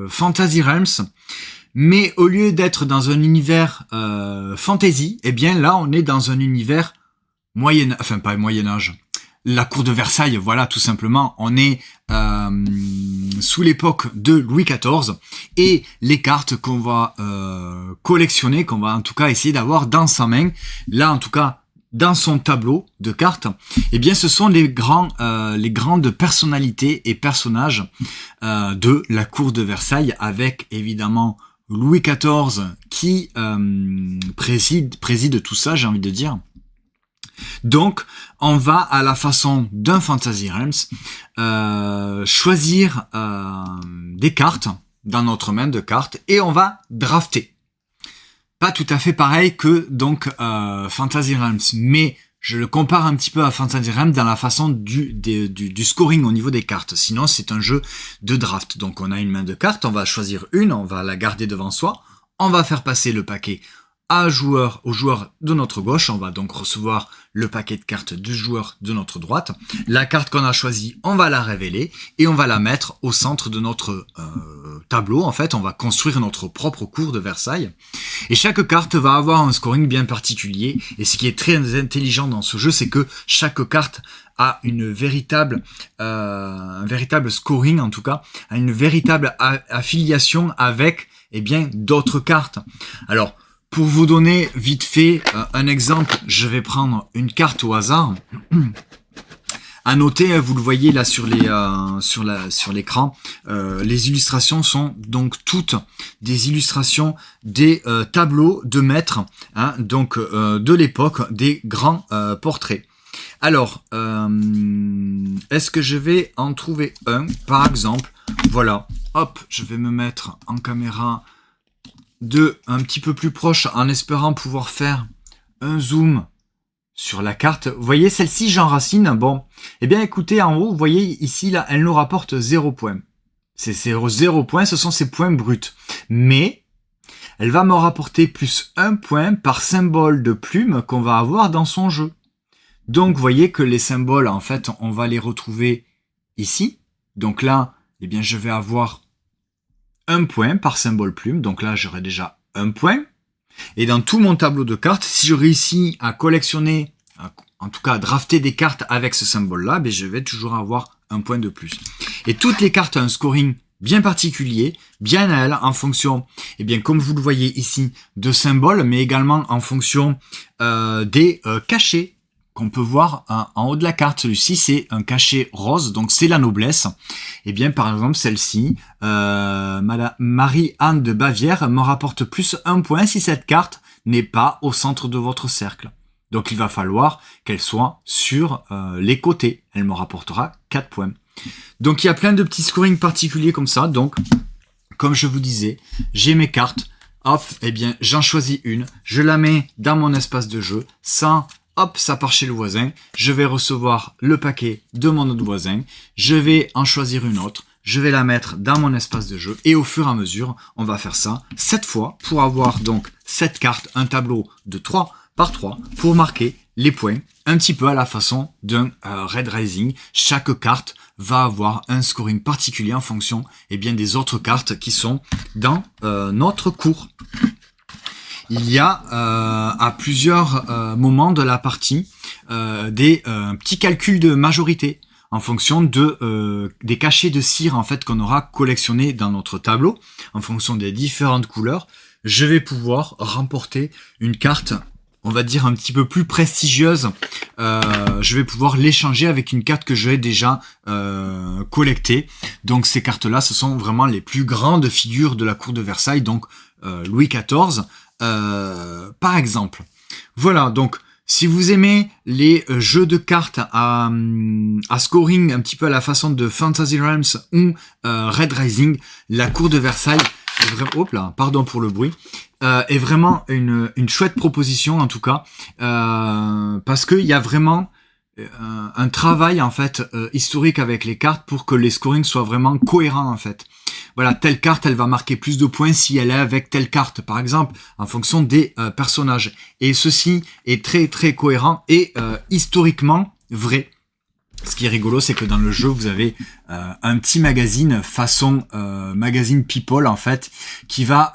A: Fantasy Realms, mais au lieu d'être dans un univers fantasy, eh bien là on est dans un univers pas Moyen-Âge, la cour de Versailles, voilà, tout simplement, on est sous l'époque de Louis XIV, et les cartes qu'on va collectionner, qu'on va en tout cas essayer d'avoir dans sa main, là en tout cas dans son tableau de cartes, eh bien ce sont les grandes personnalités et personnages de la cour de Versailles, avec évidemment Louis XIV qui préside tout ça, j'ai envie de dire. Donc, on va à la façon d'un Fantasy Realms choisir des cartes dans notre main de cartes et on va drafter. Pas tout à fait pareil que donc Fantasy Realms, mais je le compare un petit peu à Fantasy Realms dans la façon du scoring au niveau des cartes. Sinon, c'est un jeu de draft. Donc, on a une main de cartes, on va choisir une, on va la garder devant soi, on va faire passer le paquet au joueur de notre gauche, on va donc recevoir le paquet de cartes du joueur de notre droite. La carte qu'on a choisie, on va la révéler et on va la mettre au centre de notre tableau. En fait, on va construire notre propre cour de Versailles. Et chaque carte va avoir un scoring bien particulier. Et ce qui est très intelligent dans ce jeu, c'est que chaque carte a un véritable scoring, en tout cas, a une véritable affiliation avec, eh bien, d'autres cartes. Alors, pour vous donner vite fait un exemple, je vais prendre une carte au hasard. À noter, vous le voyez là sur l'écran, les illustrations sont donc toutes des illustrations des tableaux de maîtres, hein, donc de l'époque, des grands portraits. Alors, est-ce que je vais en trouver un, par exemple? Voilà, hop, je vais me mettre en caméra un petit peu plus proche en espérant pouvoir faire un zoom sur la carte. Vous voyez, celle-ci, Jean Racine, bon, eh bien écoutez, en haut, vous voyez ici, là, elle nous rapporte 0 points. C'est 0 points, ce sont ses points bruts. Mais, elle va me rapporter plus 1 point par symbole de plume qu'on va avoir dans son jeu. Donc, vous voyez que les symboles, en fait, on va les retrouver ici. Donc là, eh bien, je vais avoir 1 point par symbole plume, donc là j'aurai déjà 1 point. Et dans tout mon tableau de cartes, si je réussis à collectionner, en tout cas à drafter des cartes avec ce symbole-là, je vais toujours avoir 1 point de plus. Et toutes les cartes ont un scoring bien particulier, bien à elles, en fonction, eh bien comme vous le voyez ici, de symboles, mais également en fonction des cachets qu'on peut voir en haut de la carte. Celui-ci, c'est un cachet rose, donc c'est la noblesse. Et bien, par exemple, celle-ci, Madame Marie-Anne de Bavière me rapporte plus 1 point si cette carte n'est pas au centre de votre cercle. Donc, il va falloir qu'elle soit sur les côtés. Elle me rapportera 4 points. Donc, il y a plein de petits scorings particuliers comme ça. Donc, comme je vous disais, j'ai mes cartes. Hop, eh bien, j'en choisis une. Je la mets dans mon espace de jeu sans... Hop, ça part chez le voisin, je vais recevoir le paquet de mon autre voisin, je vais en choisir une autre, je vais la mettre dans mon espace de jeu, et au fur et à mesure, on va faire ça 7 fois pour avoir donc cette carte, un tableau de 3 par 3, pour marquer les points, un petit peu à la façon d'un Red Rising. Chaque carte va avoir un scoring particulier en fonction bien, des autres cartes qui sont dans notre cour. Il y a à plusieurs moments de la partie des petits calculs de majorité en fonction des cachets de cire en fait qu'on aura collectionnés dans notre tableau. En fonction des différentes couleurs, je vais pouvoir remporter une carte on va dire un petit peu plus prestigieuse, je vais pouvoir l'échanger avec une carte que j'ai déjà collectée. Donc ces cartes-là, ce sont vraiment les plus grandes figures de la cour de Versailles, donc Louis XIV, par exemple. Voilà, donc si vous aimez les jeux de cartes à scoring un petit peu à la façon de Fantasy Realms ou Red Rising, la cour de Versailles est vraiment, hop là, pardon pour le bruit, est vraiment une chouette proposition en tout cas, parce qu'il y a vraiment un travail en fait historique avec les cartes pour que les scorings soient vraiment cohérents en fait. Voilà, telle carte, elle va marquer plus de points si elle est avec telle carte, par exemple, en fonction des personnages. Et ceci est très très cohérent et historiquement vrai. Ce qui est rigolo, c'est que dans le jeu, vous avez un petit magazine façon magazine People en fait, qui va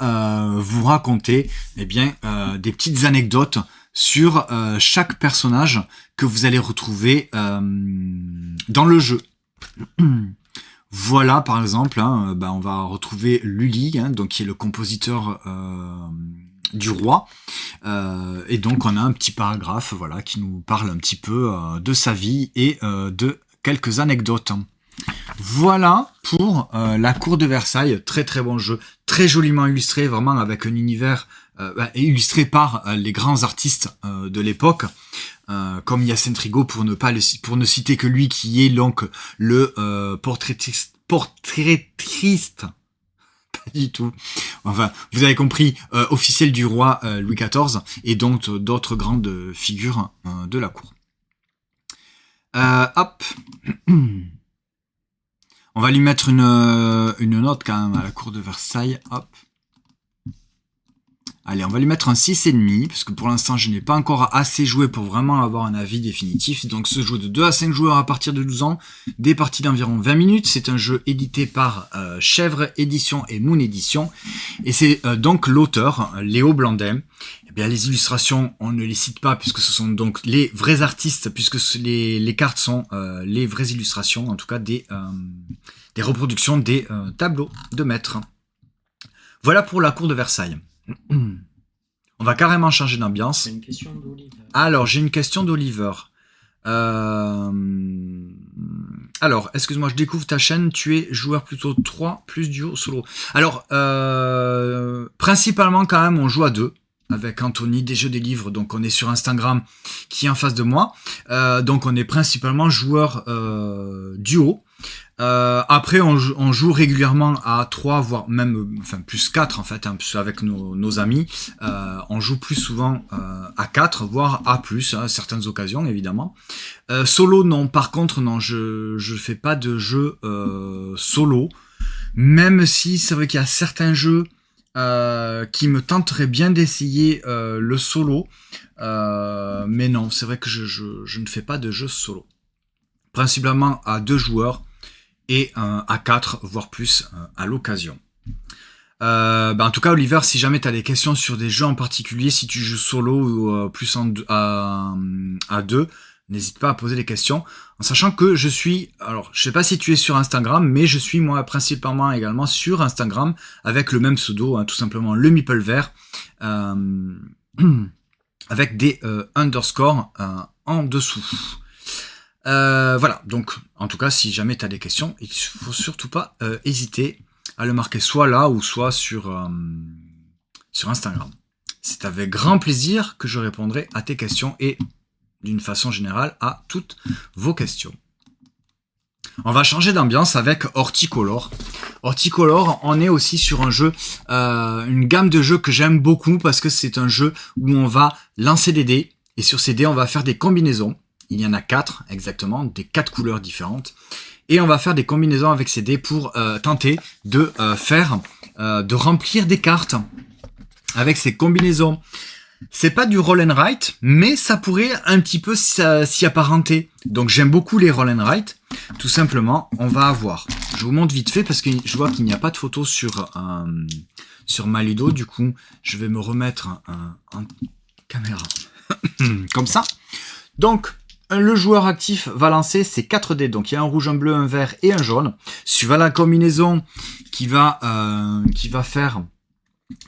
A: vous raconter eh bien des petites anecdotes sur chaque personnage que vous allez retrouver dans le jeu. Voilà, par exemple, hein, on va retrouver Lully, hein, donc qui est le compositeur du roi, et donc on a un petit paragraphe, voilà, qui nous parle un petit peu de sa vie et de quelques anecdotes. Voilà pour la cour de Versailles, très très bon jeu, très joliment illustré, vraiment avec un univers illustré par les grands artistes de l'époque. Comme Hyacinthe Rigaud pour ne citer que lui qui est donc le portraitiste pas du tout, enfin vous avez compris, officiel du roi Louis XIV et donc d'autres grandes figures de la cour. Hop, on va lui mettre une note quand même à la cour de Versailles. Hop. Allez, on va lui mettre un 6,5, parce que pour l'instant, je n'ai pas encore assez joué pour vraiment avoir un avis définitif. Donc, ce jeu de 2 à 5 joueurs à partir de 12 ans, des parties d'environ 20 minutes. C'est un jeu édité par Chèvre Édition et Moon Édition. Et c'est donc l'auteur, Léo Blandin. Eh bien, les illustrations, on ne les cite pas, puisque ce sont donc les vrais artistes, puisque les cartes sont les vraies illustrations, en tout cas des reproductions des tableaux de maître. Voilà pour la cour de Versailles. On va carrément changer d'ambiance.
B: C'est une question d'Oliver.
A: Alors, j'ai une question d'Oliver. Alors, excuse-moi, je découvre ta chaîne. Tu es joueur plutôt 3 plus duo solo. Alors, principalement quand même, on joue à 2 avec Anthony des Jeux des Livres. Donc, on est sur Instagram qui est en face de moi. Donc, on est principalement joueur duo. Après, on joue régulièrement à 3, voire même plus 4 en fait, hein, avec nos amis. On joue plus souvent à 4, voire à plus, à certaines occasions évidemment. Solo, non. Par contre, non, je fais pas de jeu solo. Même si c'est vrai qu'il y a certains jeux qui me tenteraient bien d'essayer le solo. Mais non, c'est vrai que je ne fais pas de jeu solo. Principalement à 2 joueurs. Et à 4, voire plus, à l'occasion. En tout cas, Oliver, si jamais tu as des questions sur des jeux en particulier, si tu joues solo ou plus à 2, n'hésite pas à poser des questions. En sachant que je suis... Alors, je sais pas si tu es sur Instagram, mais je suis moi principalement également sur Instagram avec le même pseudo, hein, tout simplement le Meeple Vert, avec des underscores en dessous. Voilà, donc en tout cas si jamais tu as des questions, il faut surtout pas hésiter à le marquer soit là ou soit sur Instagram. C'est avec grand plaisir que je répondrai à tes questions et d'une façon générale à toutes vos questions. On va changer d'ambiance avec Horticolor. Horticolor, on est aussi sur un jeu, une gamme de jeux que j'aime beaucoup parce que c'est un jeu où on va lancer des dés et sur ces dés on va faire des combinaisons. Il y en a 4 exactement, des 4 couleurs différentes. Et on va faire des combinaisons avec ces dés pour tenter de de remplir des cartes avec ces combinaisons. C'est pas du roll and write, mais ça pourrait un petit peu s'y apparenter. Donc j'aime beaucoup les roll and write. Tout simplement, on va avoir... Je vous montre vite fait parce que je vois qu'il n'y a pas de photo sur Maludo. Du coup, je vais me remettre en caméra comme ça. Donc... Le joueur actif va lancer ses 4 dés. Donc il y a un rouge, un bleu, un vert et un jaune. Suivant la combinaison qu'il va faire,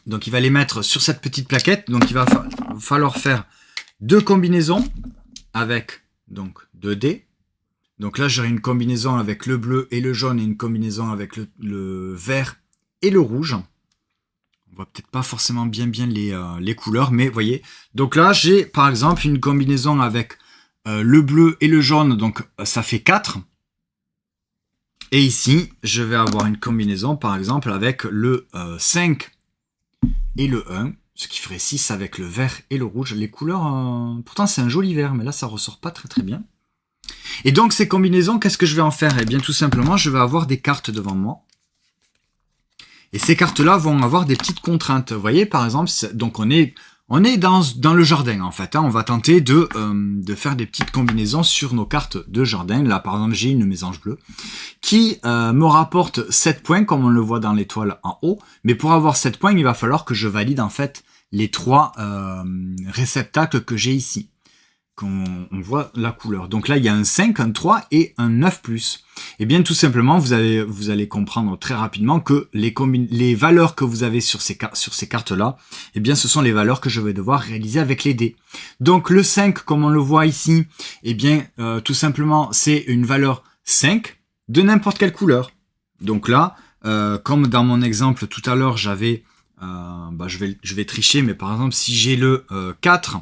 A: donc il va les mettre sur cette petite plaquette. Donc il va falloir faire 2 combinaisons avec donc 2 dés. Donc là, j'aurai une combinaison avec le bleu et le jaune et une combinaison avec le vert et le rouge. On voit peut-être pas forcément bien les couleurs, mais voyez. Donc là, j'ai par exemple une combinaison avec le bleu et le jaune, donc ça fait 4. Et ici, je vais avoir une combinaison par exemple avec le 5 et le 1, ce qui ferait 6 avec le vert et le rouge. Les couleurs, pourtant c'est un joli vert, mais là ça ressort pas très bien. Et donc ces combinaisons, qu'est-ce que je vais en faire? Eh bien tout simplement, je vais avoir des cartes devant moi. Et ces cartes-là vont avoir des petites contraintes. Vous voyez, par exemple, donc on est dans le jardin, en fait. Hein. On va tenter de faire des petites combinaisons sur nos cartes de jardin. Là, par exemple, j'ai une mésange bleue qui me rapporte 7 points, comme on le voit dans l'étoile en haut. Mais pour avoir 7 points, il va falloir que je valide, en fait, les 3 réceptacles que j'ai ici. On voit la couleur. Donc là, il y a un 5, un 3 et un 9+. Et bien, tout simplement, vous allez comprendre très rapidement que les valeurs que vous avez sur ces cartes-là, eh bien, ce sont les valeurs que je vais devoir réaliser avec les dés. Donc, le 5, comme on le voit ici, eh bien, tout simplement, c'est une valeur 5 de n'importe quelle couleur. Donc là, comme dans mon exemple tout à l'heure, j'avais, je vais tricher, mais par exemple, si j'ai le 4,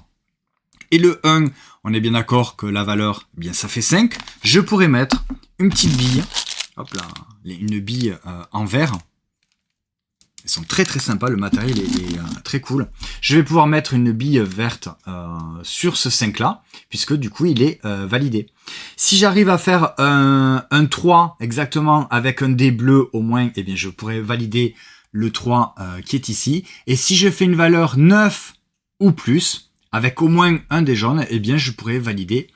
A: et le 1, on est bien d'accord que la valeur, eh bien ça fait 5. Je pourrais mettre une petite bille, hop là, une bille en verre. Elles sont très sympas, le matériel est très cool. Je vais pouvoir mettre une bille verte sur ce 5 là, puisque du coup il est validé. Si j'arrive à faire un 3 exactement avec un dé bleu au moins, eh bien je pourrais valider le 3 qui est ici. Et si je fais une valeur 9 ou plus, avec au moins un des jaunes, eh bien, je pourrais valider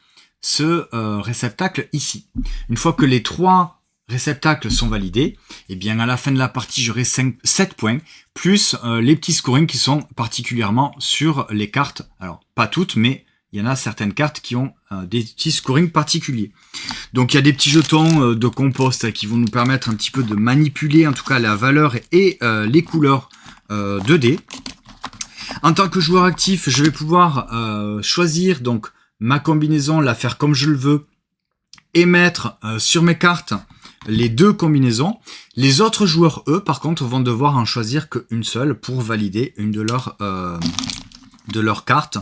A: ce réceptacle ici. Une fois que les 3 réceptacles sont validés, eh bien, à la fin de la partie, j'aurai 7 points, plus les petits scorings qui sont particulièrement sur les cartes. Alors, pas toutes, mais il y en a certaines cartes qui ont des petits scorings particuliers. Donc, il y a des petits jetons de compost qui vont nous permettre un petit peu de manipuler, en tout cas, la valeur et les couleurs de dés. En tant que joueur actif, je vais pouvoir choisir donc ma combinaison, la faire comme je le veux, et mettre sur mes cartes les 2 combinaisons. Les autres joueurs, eux, par contre, vont devoir en choisir qu'une seule pour valider une de leurs cartes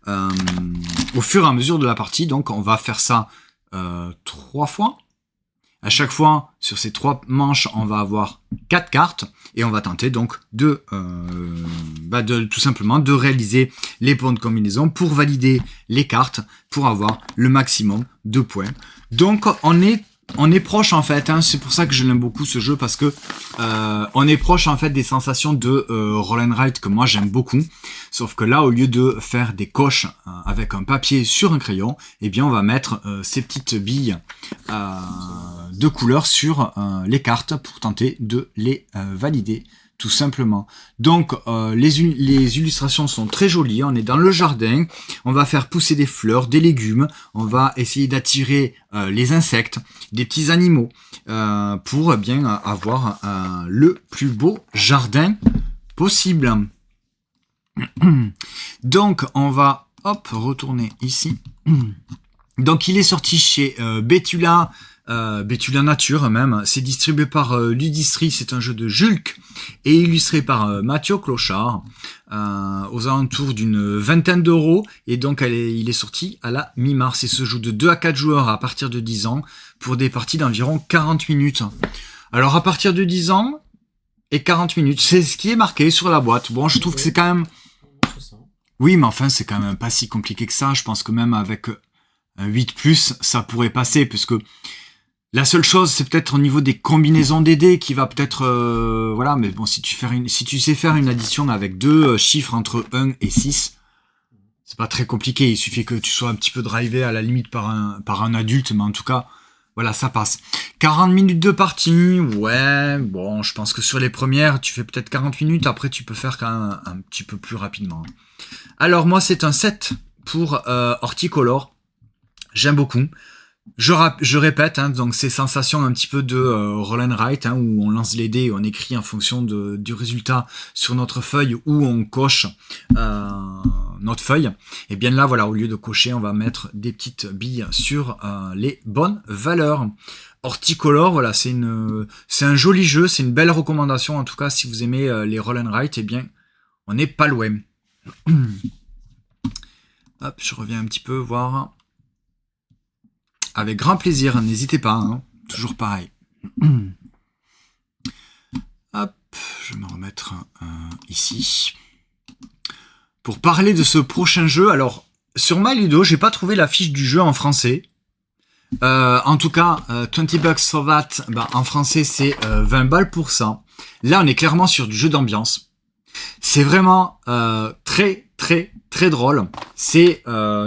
A: au fur et à mesure de la partie. Donc, on va faire ça 3 fois. À chaque fois, sur ces 3 manches, on va avoir 4 cartes et on va tenter donc de tout simplement de réaliser les points de combinaison pour valider les cartes pour avoir le maximum de points. Donc on est proche en fait, hein, c'est pour ça que je l'aime beaucoup ce jeu parce que on est proche en fait des sensations de roll and write que moi j'aime beaucoup. Sauf que là, au lieu de faire des coches avec un papier sur un crayon, eh bien on va mettre ces petites billes de couleur sur les cartes pour tenter de les valider tout simplement. Donc les illustrations sont très jolies, on est dans le jardin, on va faire pousser des fleurs, des légumes, on va essayer d'attirer les insectes, des petits animaux pour bien avoir le plus beau jardin possible. Donc on va retourner ici. Donc il est sorti chez Betula Nature même. C'est distribué par Ludistri, c'est un jeu de Julk et illustré par Mathieu Clochard aux alentours d'une 20aine d'euros. Et donc il est sorti à la mi-mars et se joue de 2 à 4 joueurs à partir de 10 ans pour des parties d'environ 40 minutes. Alors à partir de 10 ans et 40 minutes, c'est ce qui est marqué sur la boîte. Bon, je trouve que c'est quand même... Oui, mais enfin, c'est quand même pas si compliqué que ça. Je pense que même avec un 8+, ça pourrait passer, puisque la seule chose, c'est peut-être au niveau des combinaisons des dés qui va peut-être... voilà, mais bon, si tu sais faire une addition avec 2 chiffres entre 1 et 6, c'est pas très compliqué. Il suffit que tu sois un petit peu drivé à la limite par un adulte, mais en tout cas, voilà, ça passe. 40 minutes de partie, ouais, bon, je pense que sur les premières, tu fais peut-être 40 minutes, après tu peux faire quand même un petit peu plus rapidement. Alors moi, c'est un 7 pour Horticolor. J'aime beaucoup. Je répète, hein, donc ces sensations un petit peu de roll and write, hein, où on lance les dés et on écrit en fonction du résultat sur notre feuille, où on coche notre feuille. Et bien là, voilà, au lieu de cocher, on va mettre des petites billes sur les bonnes valeurs. Horticolor, voilà, c'est un joli jeu, c'est une belle recommandation. En tout cas, si vous aimez les roll and write, eh bien, on n'est pas loin. Hop, je reviens un petit peu voir. Avec grand plaisir, n'hésitez pas, hein, toujours pareil. Hop, je vais me remettre ici. Pour parler de ce prochain jeu, alors, sur MyLudo, j'ai pas trouvé la fiche du jeu en français. En tout cas, 20 bucks for that, bah, en français, c'est 20 balles pour ça. Là, on est clairement sur du jeu d'ambiance. C'est vraiment très, très, très drôle. C'est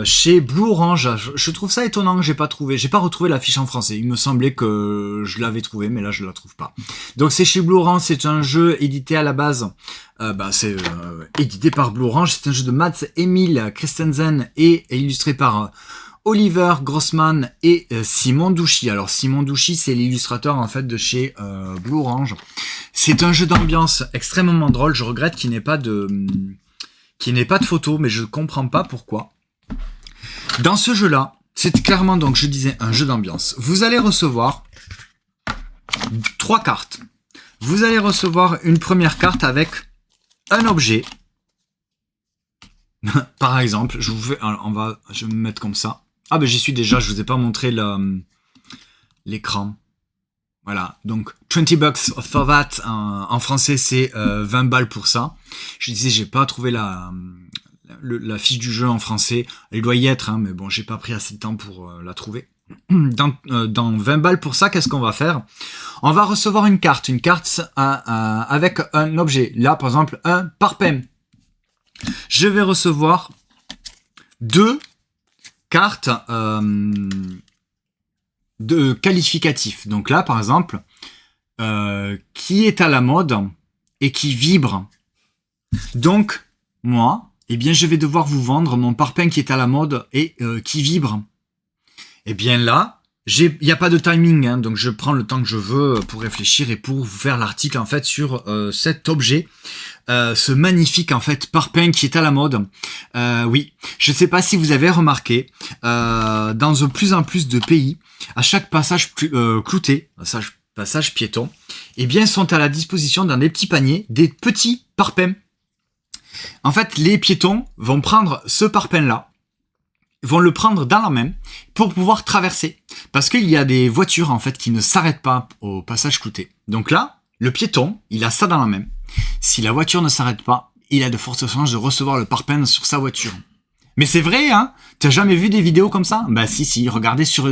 A: chez Blue Orange. Je trouve ça étonnant que j'ai pas retrouvé la fiche en français. Il me semblait que je l'avais trouvé, mais là, je la trouve pas. Donc, c'est chez Blue Orange. C'est un jeu édité à la base. C'est édité par Blue Orange. C'est un jeu de Mats Emil Christensen et illustré par Oliver Grossman et Simon Douchy. Alors Simon Douchy, c'est l'illustrateur en fait de chez Blue Orange. C'est un jeu d'ambiance extrêmement drôle. Je regrette qu'il n'ait pas de photo, mais je comprends pas pourquoi. Dans ce jeu-là, c'est clairement donc je disais un jeu d'ambiance. Vous allez recevoir 3 cartes. Vous allez recevoir une première carte avec un objet. Par exemple, je vais me mettre comme ça. Ah ben j'y suis déjà, je vous ai pas montré l'écran. Voilà, donc 20 bucks for that, en français c'est 20 balles pour ça. Je disais, j'ai pas trouvé la fiche du jeu en français. Elle doit y être, hein, mais bon, j'ai pas pris assez de temps pour la trouver. Dans 20 balles pour ça, qu'est-ce qu'on va faire? On va recevoir une carte avec un objet. Là, par exemple, un parpaing. Je vais recevoir 2 cartes de qualificatifs. Donc là, par exemple, qui est à la mode et qui vibre. Donc, moi, eh bien, je vais devoir vous vendre mon parpaing qui est à la mode et qui vibre. Eh bien là, il n'y a pas de timing, hein, donc je prends le temps que je veux pour réfléchir et pour vous faire l'article en fait sur cet objet. Ce magnifique en fait parpaing qui est à la mode. Oui, je ne sais pas si vous avez remarqué, dans de plus en plus de pays, à chaque passage clouté, passage piéton, eh bien sont à la disposition dans des petits paniers des petits parpaings. En fait, les piétons vont prendre ce parpaing-là, vont le prendre dans la main pour pouvoir traverser. Parce qu'il y a des voitures en fait qui ne s'arrêtent pas au passage clouté. Donc là, le piéton, il a ça dans la main. Si la voiture ne s'arrête pas, il a de fortes chances de recevoir le parpaing sur sa voiture. Mais c'est vrai, hein? T'as jamais vu des vidéos comme ça? Bah si, regardez sur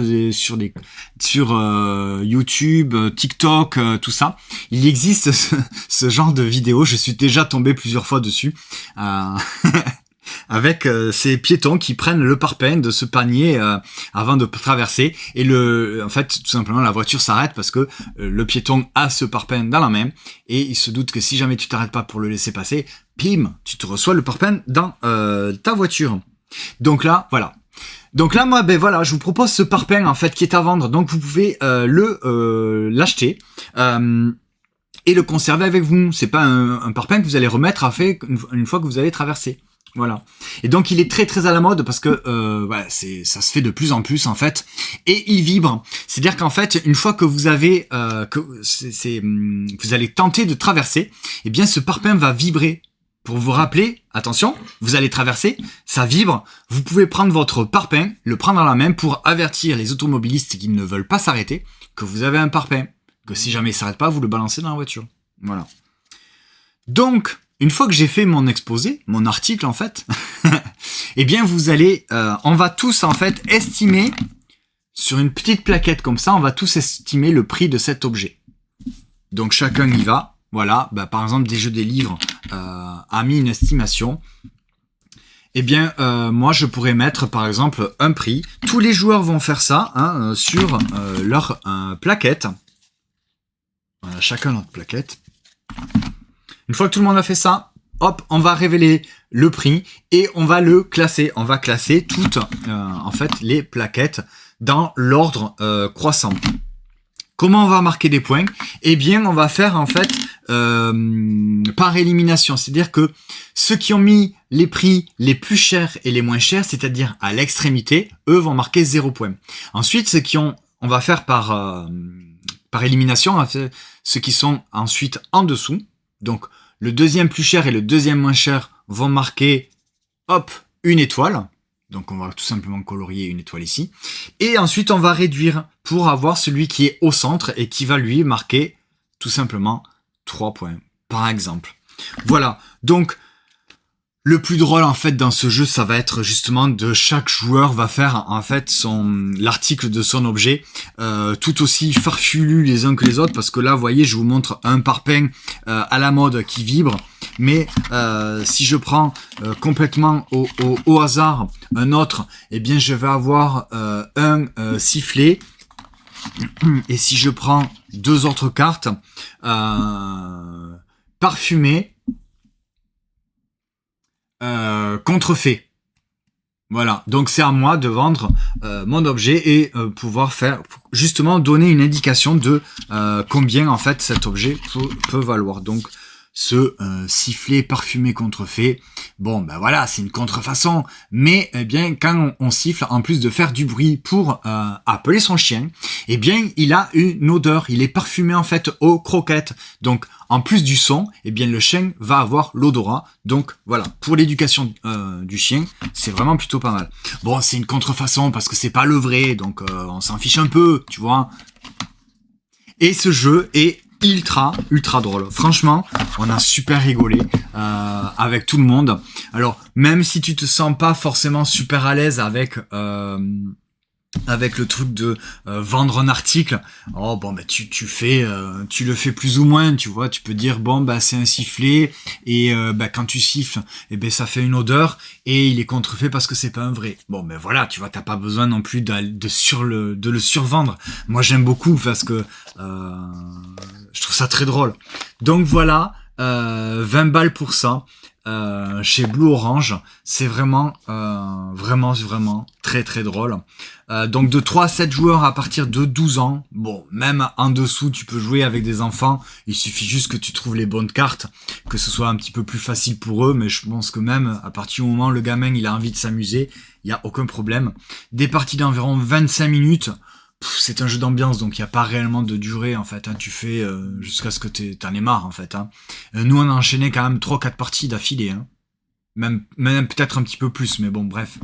A: YouTube, TikTok, tout ça. Il existe ce genre de vidéos. Je suis déjà tombé plusieurs fois dessus. Avec ces piétons qui prennent le parpaing de ce panier avant de traverser. Et en fait, tout simplement, la voiture s'arrête parce que le piéton a ce parpaing dans la main. Et il se doute que si jamais tu t'arrêtes pas pour le laisser passer, pim, tu te reçois le parpaing dans ta voiture. Donc là, voilà. Donc là, moi, ben voilà, je vous propose ce parpaing en fait qui est à vendre. Donc vous pouvez l'acheter et le conserver avec vous. C'est pas un parpaing que vous allez remettre à fait une fois que vous allez traverser. Voilà. Et donc il est très très à la mode parce que voilà, ça se fait de plus en plus en fait. Et il vibre. C'est-à-dire qu'en fait, une fois que vous avez vous allez tenter de traverser, eh bien ce parpaing va vibrer. Pour vous rappeler, attention, vous allez traverser, ça vibre, vous pouvez prendre votre parpaing, le prendre dans la main pour avertir les automobilistes qui ne veulent pas s'arrêter que vous avez un parpaing, que si jamais il ne s'arrête pas, vous le balancez dans la voiture. Voilà. Donc, une fois que j'ai fait mon exposé, mon article en fait, eh bien vous allez, on va tous en fait estimer, sur une petite plaquette comme ça, on va tous estimer le prix de cet objet. Donc chacun y va. Voilà, bah, par exemple, des jeux des livres a mis une estimation. Eh bien, moi, je pourrais mettre, par exemple, un prix. Tous les joueurs vont faire ça hein, sur leur plaquette. Voilà, chacun notre plaquette. Une fois que tout le monde a fait ça, hop, on va révéler le prix et on va le classer. On va classer toutes, en fait, les plaquettes dans l'ordre croissant. Comment on va marquer des points? Eh bien, on va faire en fait par élimination. C'est-à-dire que ceux qui ont mis les prix les plus chers et les moins chers, c'est-à-dire à l'extrémité, eux vont marquer 0 points. Ensuite, on va faire par élimination, ceux qui sont ensuite en dessous. Donc, le deuxième plus cher et le deuxième moins cher vont marquer, hop, une étoile. Donc on va tout simplement colorier une étoile ici. Et ensuite on va réduire pour avoir celui qui est au centre et qui va lui marquer tout simplement 3 points, par exemple. Voilà, donc le plus drôle en fait dans ce jeu, ça va être justement de chaque joueur va faire en fait l'article de son objet tout aussi farfelu les uns que les autres, parce que là vous voyez je vous montre un parpaing à la mode qui vibre, mais si je prends complètement au hasard un autre, eh bien je vais avoir un sifflet, et si je prends deux autres cartes parfumées, contrefait. Voilà, donc c'est à moi de vendre mon objet et pouvoir faire justement donner une indication de combien en fait cet objet peut valoir. Donc ce sifflet parfumé contrefait, bon ben voilà, c'est une contrefaçon, mais eh bien quand on siffle, en plus de faire du bruit pour appeler son chien, eh bien il a une odeur, il est parfumé en fait aux croquettes. Donc en plus du son, eh bien le chien va avoir l'odorat. Donc voilà, pour l'éducation du chien, c'est vraiment plutôt pas mal. Bon, c'est une contrefaçon parce que c'est pas le vrai, donc on s'en fiche un peu, tu vois. Et ce jeu est ultra drôle. Franchement, on a super rigolé avec tout le monde. Alors, même si tu te sens pas forcément super à l'aise avec le truc de vendre un article, oh bon bah tu le fais plus ou moins, tu vois, tu peux dire bon bah c'est un sifflet et quand tu siffles, et ben ça fait une odeur et il est contrefait parce que c'est pas un vrai. Bon ben voilà, tu vois, t'as pas besoin non plus de le survendre. Moi j'aime beaucoup parce que je trouve ça très drôle. Donc voilà, 20 balles pour ça. Chez Blue Orange, c'est vraiment très drôle. Donc de 3 à 7 joueurs à partir de 12 ans. Bon, même en dessous, tu peux jouer avec des enfants. Il suffit juste que tu trouves les bonnes cartes, que ce soit un petit peu plus facile pour eux. Mais je pense que même à partir du moment où le gamin il a envie de s'amuser, il y a aucun problème. Des parties d'environ 25 minutes. C'est un jeu d'ambiance, donc il n'y a pas réellement de durée en fait, hein. Tu fais jusqu'à ce que t'en aies marre en fait, hein. Nous on a enchaîné quand même 3-4 parties d'affilée, hein. Même peut-être un petit peu plus, mais bon bref.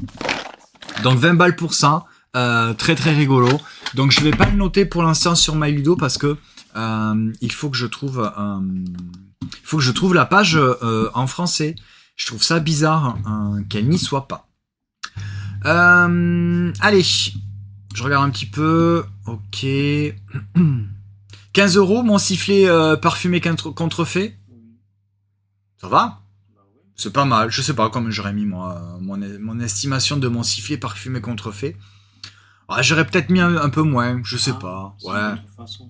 A: Donc 20 balles pour ça, très rigolo. Donc je vais pas le noter pour l'instant sur MyLudo parce que il faut que je trouve la page en français. Je trouve ça bizarre qu'elle n'y soit pas. Allez. Je regarde un petit peu. Ok. 15 € mon sifflet parfumé contrefait. Ça va? C'est pas mal. Je sais pas combien j'aurais mis moi mon estimation de mon sifflet parfumé contrefait. Ouais, j'aurais peut-être mis un peu moins. Je sais pas. Ouais.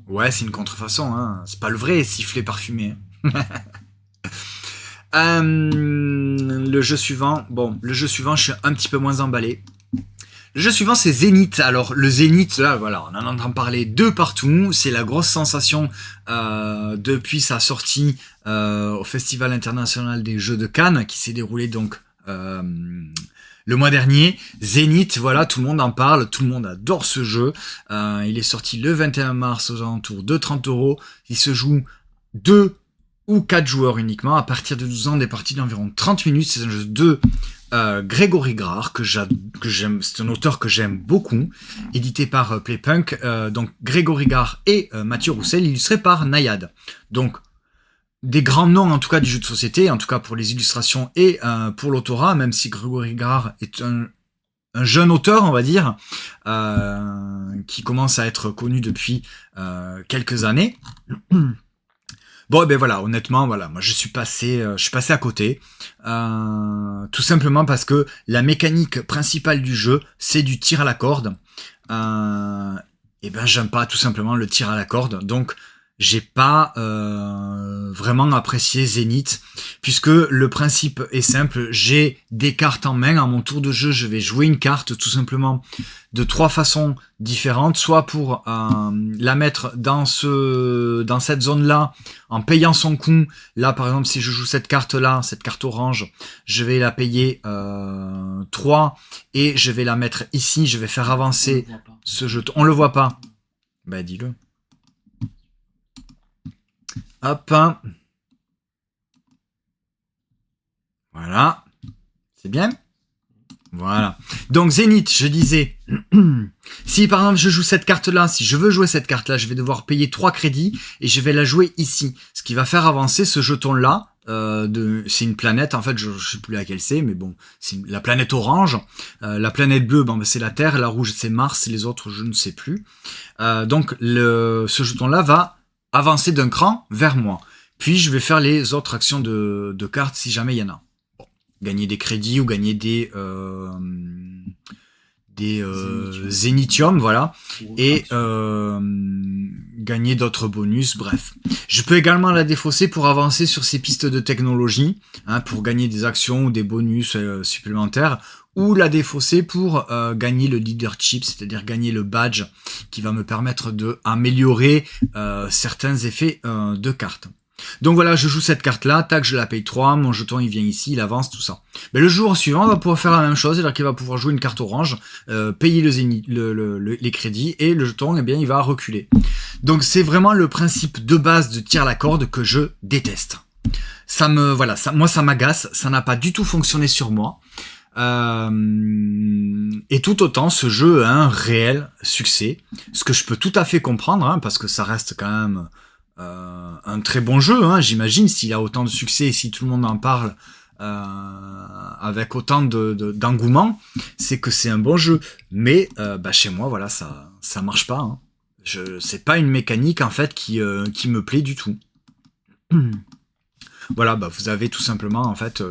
A: Ouais, c'est une contrefaçon. Hein. C'est pas le vrai sifflet parfumé. Le jeu suivant. Bon, le jeu suivant, je suis un petit peu moins emballé. Le jeu suivant, c'est Zénith. Alors, le Zénith, là, voilà, on en entend parler de partout. C'est la grosse sensation depuis sa sortie au Festival international des jeux de Cannes, qui s'est déroulé donc le mois dernier. Zénith, voilà, tout le monde en parle, tout le monde adore ce jeu. Il est sorti le 21 mars aux alentours de 30 €. Il se joue 2 ou 4 joueurs uniquement. À partir de 12 ans, des parties d'environ 30 minutes. C'est un jeu de Grégory Grard, que j'aime, c'est un auteur que j'aime beaucoup, édité par Playpunk, donc Grégory Grard et Mathieu Roussel, illustré par Nayad. Donc, des grands noms en tout cas du jeu de société, en tout cas pour les illustrations et pour l'autorat, même si Grégory Grard est un jeune auteur, on va dire, qui commence à être connu depuis quelques années. Bon, ben voilà, honnêtement, voilà, moi je suis passé à côté, tout simplement parce que la mécanique principale du jeu, c'est du tir à la corde. Et ben j'aime pas tout simplement le tir à la corde, donc j'ai pas vraiment apprécié Zénith, puisque le principe est simple, j'ai des cartes en main, à mon tour de jeu, je vais jouer une carte tout simplement de 3 façons différentes, soit pour la mettre dans cette zone-là, en payant son coût. Là, par exemple, si je joue cette carte-là, cette carte orange, je vais la payer 3, et je vais la mettre ici, je vais faire avancer ce jeton. On le voit pas. Bah, dis-le. Hop. Voilà. C'est bien? Voilà. Donc Zénith, je disais, si par exemple je joue cette carte-là, si je veux jouer cette carte-là, je vais devoir payer 3 crédits et je vais la jouer ici. Ce qui va faire avancer ce jeton-là. C'est une planète, en fait, je sais plus laquelle c'est, mais bon, c'est la planète orange. La planète bleue, bon, ben, c'est la Terre, la rouge c'est Mars, les autres je ne sais plus. Donc ce jeton-là va avancer d'un cran vers moi. Puis je vais faire les autres actions de cartes si jamais il y en a. Bon, gagner des crédits ou gagner des zénithium, voilà, et gagner d'autres bonus, bref. Je peux également la défausser pour avancer sur ces pistes de technologie, hein, pour gagner des actions ou des bonus supplémentaires, ou la défausser pour gagner le leadership, c'est-à-dire gagner le badge qui va me permettre de améliorer certains effets de cartes. Donc voilà, je joue cette carte-là, tac, je la paye 3, mon jeton il vient ici, il avance, tout ça. Mais le jour suivant, on va pouvoir faire la même chose, c'est-à-dire qu'il va pouvoir jouer une carte orange, payer les crédits, et le jeton, eh bien, il va reculer. Donc c'est vraiment le principe de base de tir à la corde que je déteste. Moi ça m'agace, ça n'a pas du tout fonctionné sur moi. Et tout autant ce jeu a un réel succès, ce que je peux tout à fait comprendre, hein, parce que ça reste quand même un très bon jeu, hein, j'imagine, s'il a autant de succès et si tout le monde en parle avec autant d'engouement, c'est que c'est un bon jeu. Mais chez moi, voilà, ça marche pas. Hein. C'est pas une mécanique en fait qui me plaît du tout. Voilà, vous avez tout simplement en fait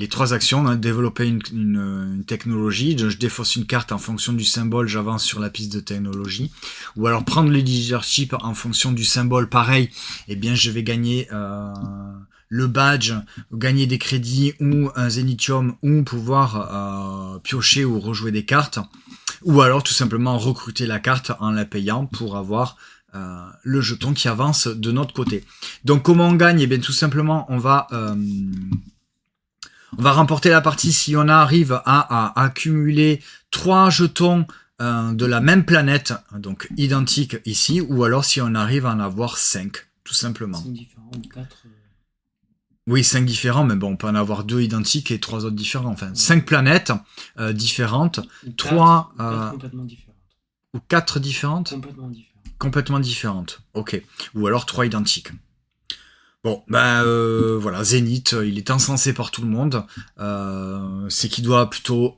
A: les 3 actions, hein, développer une technologie, je défausse une carte en fonction du symbole, j'avance sur la piste de technologie, ou alors prendre le leadership en fonction du symbole, pareil, eh bien je vais gagner le badge, gagner des crédits ou un zénithium, ou pouvoir piocher ou rejouer des cartes, ou alors tout simplement recruter la carte en la payant pour avoir le jeton qui avance de notre côté. Donc comment on gagne? Eh bien tout simplement on va remporter la partie si on arrive à accumuler 3 jetons de la même planète, donc identiques ici, ou alors si on arrive à en avoir 5, tout simplement.
B: 5 différents ou 4
A: Oui, 5 différents, mais bon, on peut en avoir 2 identiques et 3 autres différents. Enfin, 5 planètes différentes, 3
B: complètement différentes.
A: Ou 4 différentes?
B: Complètement différentes.
A: Complètement différentes, ok. Ou alors 3 identiques. Bon, voilà, Zénith, il est encensé par tout le monde. C'est qu'il doit plutôt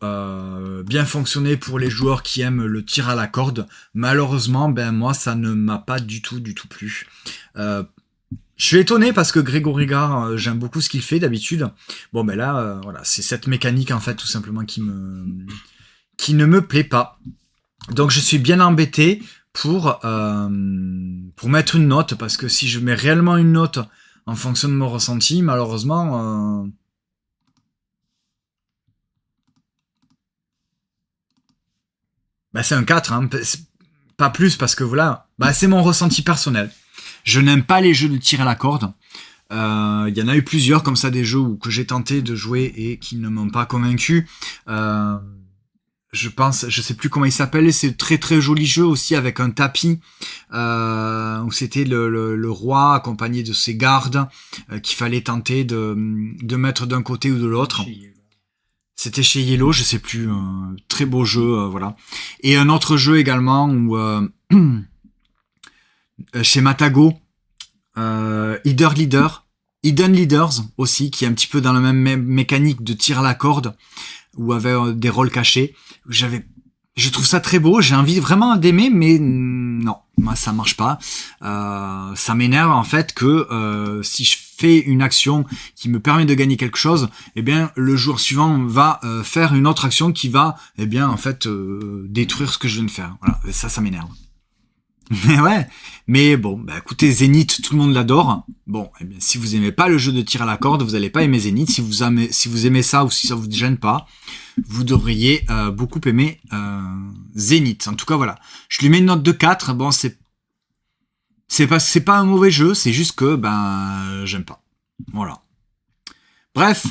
A: bien fonctionner pour les joueurs qui aiment le tir à la corde. Malheureusement, moi, ça ne m'a pas du tout plu. Je suis étonné parce que Grégory Gare, j'aime beaucoup ce qu'il fait d'habitude. Bon, là, voilà, c'est cette mécanique, en fait, tout simplement, qui ne me plaît pas. Donc, je suis bien embêté pour mettre une note, parce que si je mets réellement une note en fonction de mon ressenti, malheureusement, c'est un 4, hein, pas plus, parce que voilà, c'est mon ressenti personnel. Je n'aime pas les jeux de tir à la corde. Il y en a eu plusieurs comme ça, des jeux que j'ai tenté de jouer et qui ne m'ont pas convaincu. Je sais plus comment il s'appelle, c'est très très joli jeu aussi avec un tapis où c'était le roi accompagné de ses gardes qu'il fallait tenter de mettre d'un côté ou de l'autre. C'était chez Yellow, je sais plus, très beau jeu, voilà. Et un autre jeu également où chez Matago, Hidden Leaders aussi, qui est un petit peu dans la même mécanique de tir à la corde, ou avec des rôles cachés. Je trouve ça très beau, j'ai envie vraiment d'aimer, mais non, moi ça marche pas. Ça m'énerve en fait que si je fais une action qui me permet de gagner quelque chose, eh bien le jour suivant va faire une autre action qui va, en fait, détruire ce que je viens de faire. Voilà, ça m'énerve. Mais ouais, mais bon, bah écoutez, Zénith, tout le monde l'adore. Bon, eh bien, si vous aimez pas le jeu de tir à la corde, vous allez pas aimer Zénith. Si vous aimez ça ou si ça vous gêne pas, vous devriez beaucoup aimer Zénith. En tout cas, voilà. Je lui mets une note de 4. Bon, c'est pas un mauvais jeu, c'est juste que ben j'aime pas. Voilà. Bref.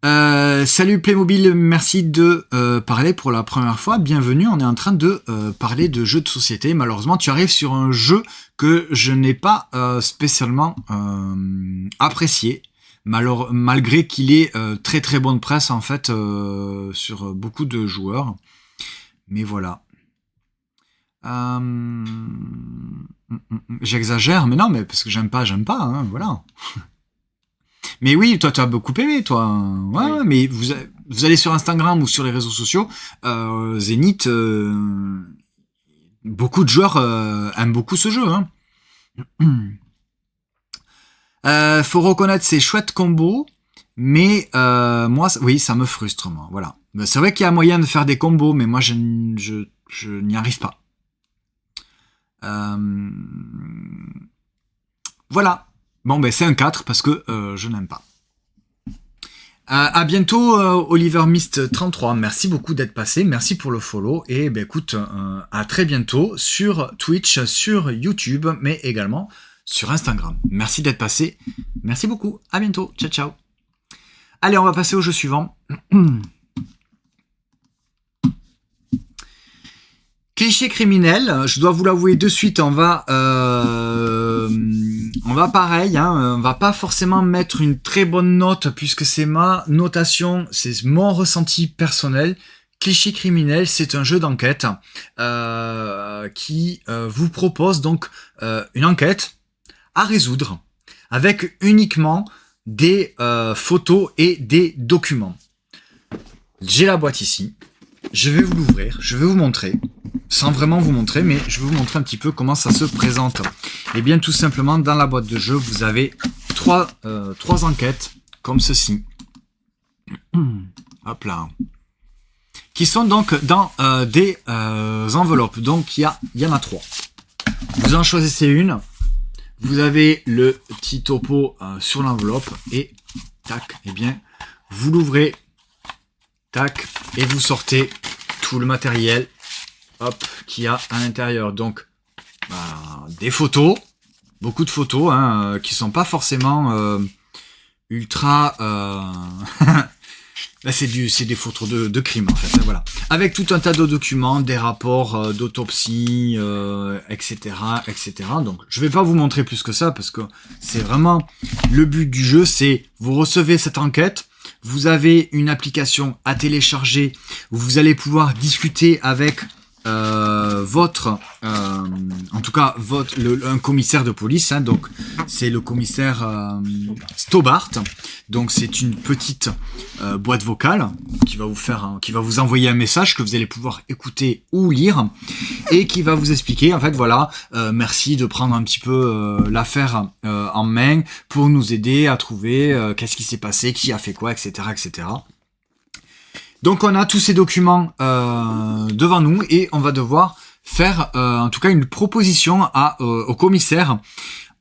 A: Salut Playmobil, merci de parler pour la première fois. Bienvenue, on est en train de parler de jeux de société. Malheureusement, tu arrives sur un jeu que je n'ai pas spécialement apprécié, malgré qu'il ait très très bonne presse en fait sur beaucoup de joueurs. Mais voilà. J'exagère, mais non, mais parce que j'aime pas, hein, voilà. Mais oui, toi, tu as beaucoup aimé, toi. Ouais,
B: Oui.
A: ouais, mais vous allez sur Instagram ou sur les réseaux sociaux, Zénith, beaucoup de joueurs aiment beaucoup ce jeu. Hein. Faut reconnaître ces chouettes combos, mais moi, oui, ça me frustre, moi. Voilà. C'est vrai qu'il y a moyen de faire des combos, mais moi, je n'y arrive pas. Voilà. Bon, ben c'est un 4 parce que je n'aime pas. À bientôt, Oliver Mist 33. Merci beaucoup d'être passé. Merci pour le follow. Et ben écoute, à très bientôt sur Twitch, sur YouTube, mais également sur Instagram. Merci d'être passé. Merci beaucoup. À bientôt. Ciao, ciao. Allez, on va passer au jeu suivant. Cliché criminel, je dois vous l'avouer de suite, on va pareil, hein, on va pas forcément mettre une très bonne note puisque c'est ma notation, c'est mon ressenti personnel. Cliché criminel, c'est un jeu d'enquête qui vous propose donc une enquête à résoudre avec uniquement des photos et des documents. J'ai la boîte ici. Je vais vous l'ouvrir, je vais vous montrer, sans vraiment vous montrer, mais je vais vous montrer un petit peu comment ça se présente. Et bien tout simplement, dans la boîte de jeu, vous avez trois enquêtes, comme ceci. Hop là. Qui sont donc dans des enveloppes, donc il y en a 3. Vous en choisissez une, vous avez le petit topo sur l'enveloppe, et tac, et bien, vous l'ouvrez. Tac, et vous sortez tout le matériel, hop, qu'il y a à l'intérieur. Donc, des photos, beaucoup de photos, hein, qui sont pas forcément ultra. Là, c'est des photos de crime en fait. Hein, voilà, avec tout un tas de documents, des rapports d'autopsie, etc., etc. Donc, je vais pas vous montrer plus que ça parce que c'est vraiment le but du jeu. C'est vous recevez cette enquête. Vous avez une application à télécharger où vous allez pouvoir discuter avec un commissaire de police. Hein, donc c'est le commissaire Stobart. Donc c'est une petite boîte vocale qui va vous envoyer un message que vous allez pouvoir écouter ou lire et qui va vous expliquer en fait voilà merci de prendre un petit peu l'affaire en main pour nous aider à trouver qu'est-ce qui s'est passé, qui a fait quoi, etc., etc. Donc on a tous ces documents devant nous et on va devoir faire en tout cas une proposition au commissaire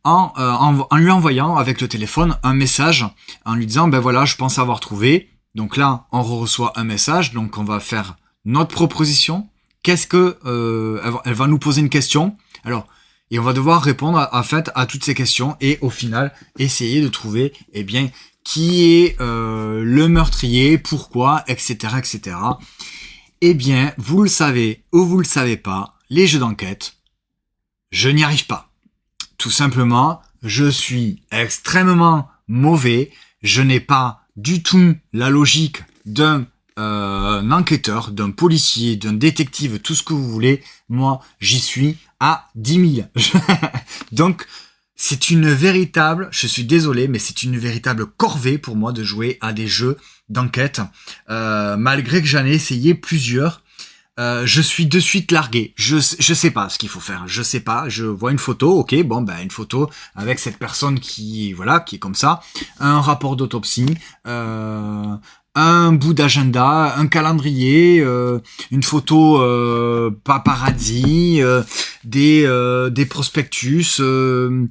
A: en lui envoyant avec le téléphone un message en lui disant ben voilà je pense avoir trouvé. Donc là on reçoit un message, donc on va faire notre proposition. Qu'est-ce que elle va nous poser une question. Alors et on va devoir répondre en fait à toutes ces questions et au final essayer de trouver eh bien qui est le meurtrier, pourquoi, etc., etc. Eh bien, vous le savez ou vous le savez pas, les jeux d'enquête, je n'y arrive pas. Tout simplement, je suis extrêmement mauvais, je n'ai pas du tout la logique d'un enquêteur, d'un policier, d'un détective, tout ce que vous voulez. Moi, j'y suis à 10 000. Donc, c'est une véritable, je suis désolé, mais c'est une véritable corvée pour moi de jouer à des jeux d'enquête. Malgré que j'en ai essayé plusieurs, je suis de suite largué. Je sais pas ce qu'il faut faire. Je sais pas. Je vois une photo, ok, bon ben une photo avec cette personne qui est comme ça, un rapport d'autopsie, un bout d'agenda, un calendrier, une photo paparazzi, des prospectus, tout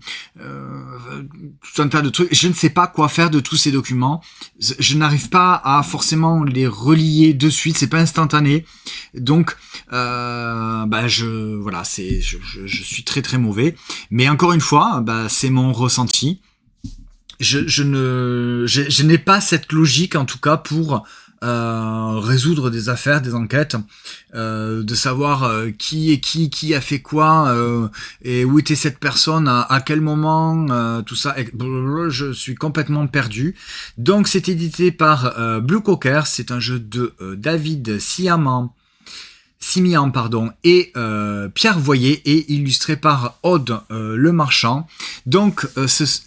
A: un tas de trucs. Je ne sais pas quoi faire de tous ces documents. Je n'arrive pas à forcément les relier de suite. C'est pas instantané. Donc, je suis très très mauvais. Mais encore une fois, c'est mon ressenti. Je n'ai pas cette logique en tout cas pour résoudre des affaires, des enquêtes, de savoir qui est qui a fait quoi, et où était cette personne, à quel moment, tout ça. Je suis complètement perdu. Donc c'est édité par Blue Cocker, c'est un jeu de David Simian et Pierre Voyer et illustré par Aude Le Marchand. Donc,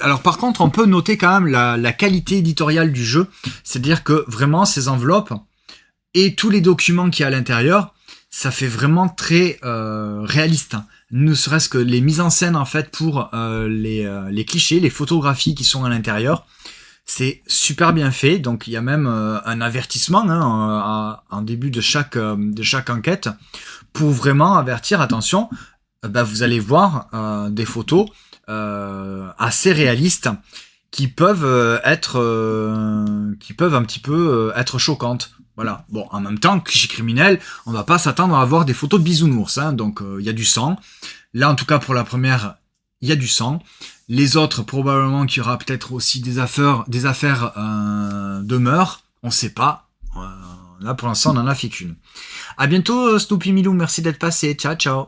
A: alors par contre, on peut noter quand même la qualité éditoriale du jeu, c'est-à-dire que vraiment ces enveloppes et tous les documents qu'il y a à l'intérieur, ça fait vraiment très réaliste. Ne serait-ce que les mises en scène en fait pour les clichés, les photographies qui sont à l'intérieur. C'est super bien fait, donc il y a même un avertissement en début de chaque enquête pour vraiment avertir, attention, vous allez voir des photos assez réalistes qui peuvent un petit peu être choquantes. Voilà. Bon, en même temps, cliché criminel, on va pas s'attendre à avoir des photos de bisounours, donc il y a du sang. Là, en tout cas pour la première, il y a du sang. Les autres, probablement qu'il y aura peut-être aussi des affaires de meurtre. On sait pas. Là, pour l'instant, on en a fait qu'une. À bientôt, Snoopy Milou. Merci d'être passé. Ciao, ciao.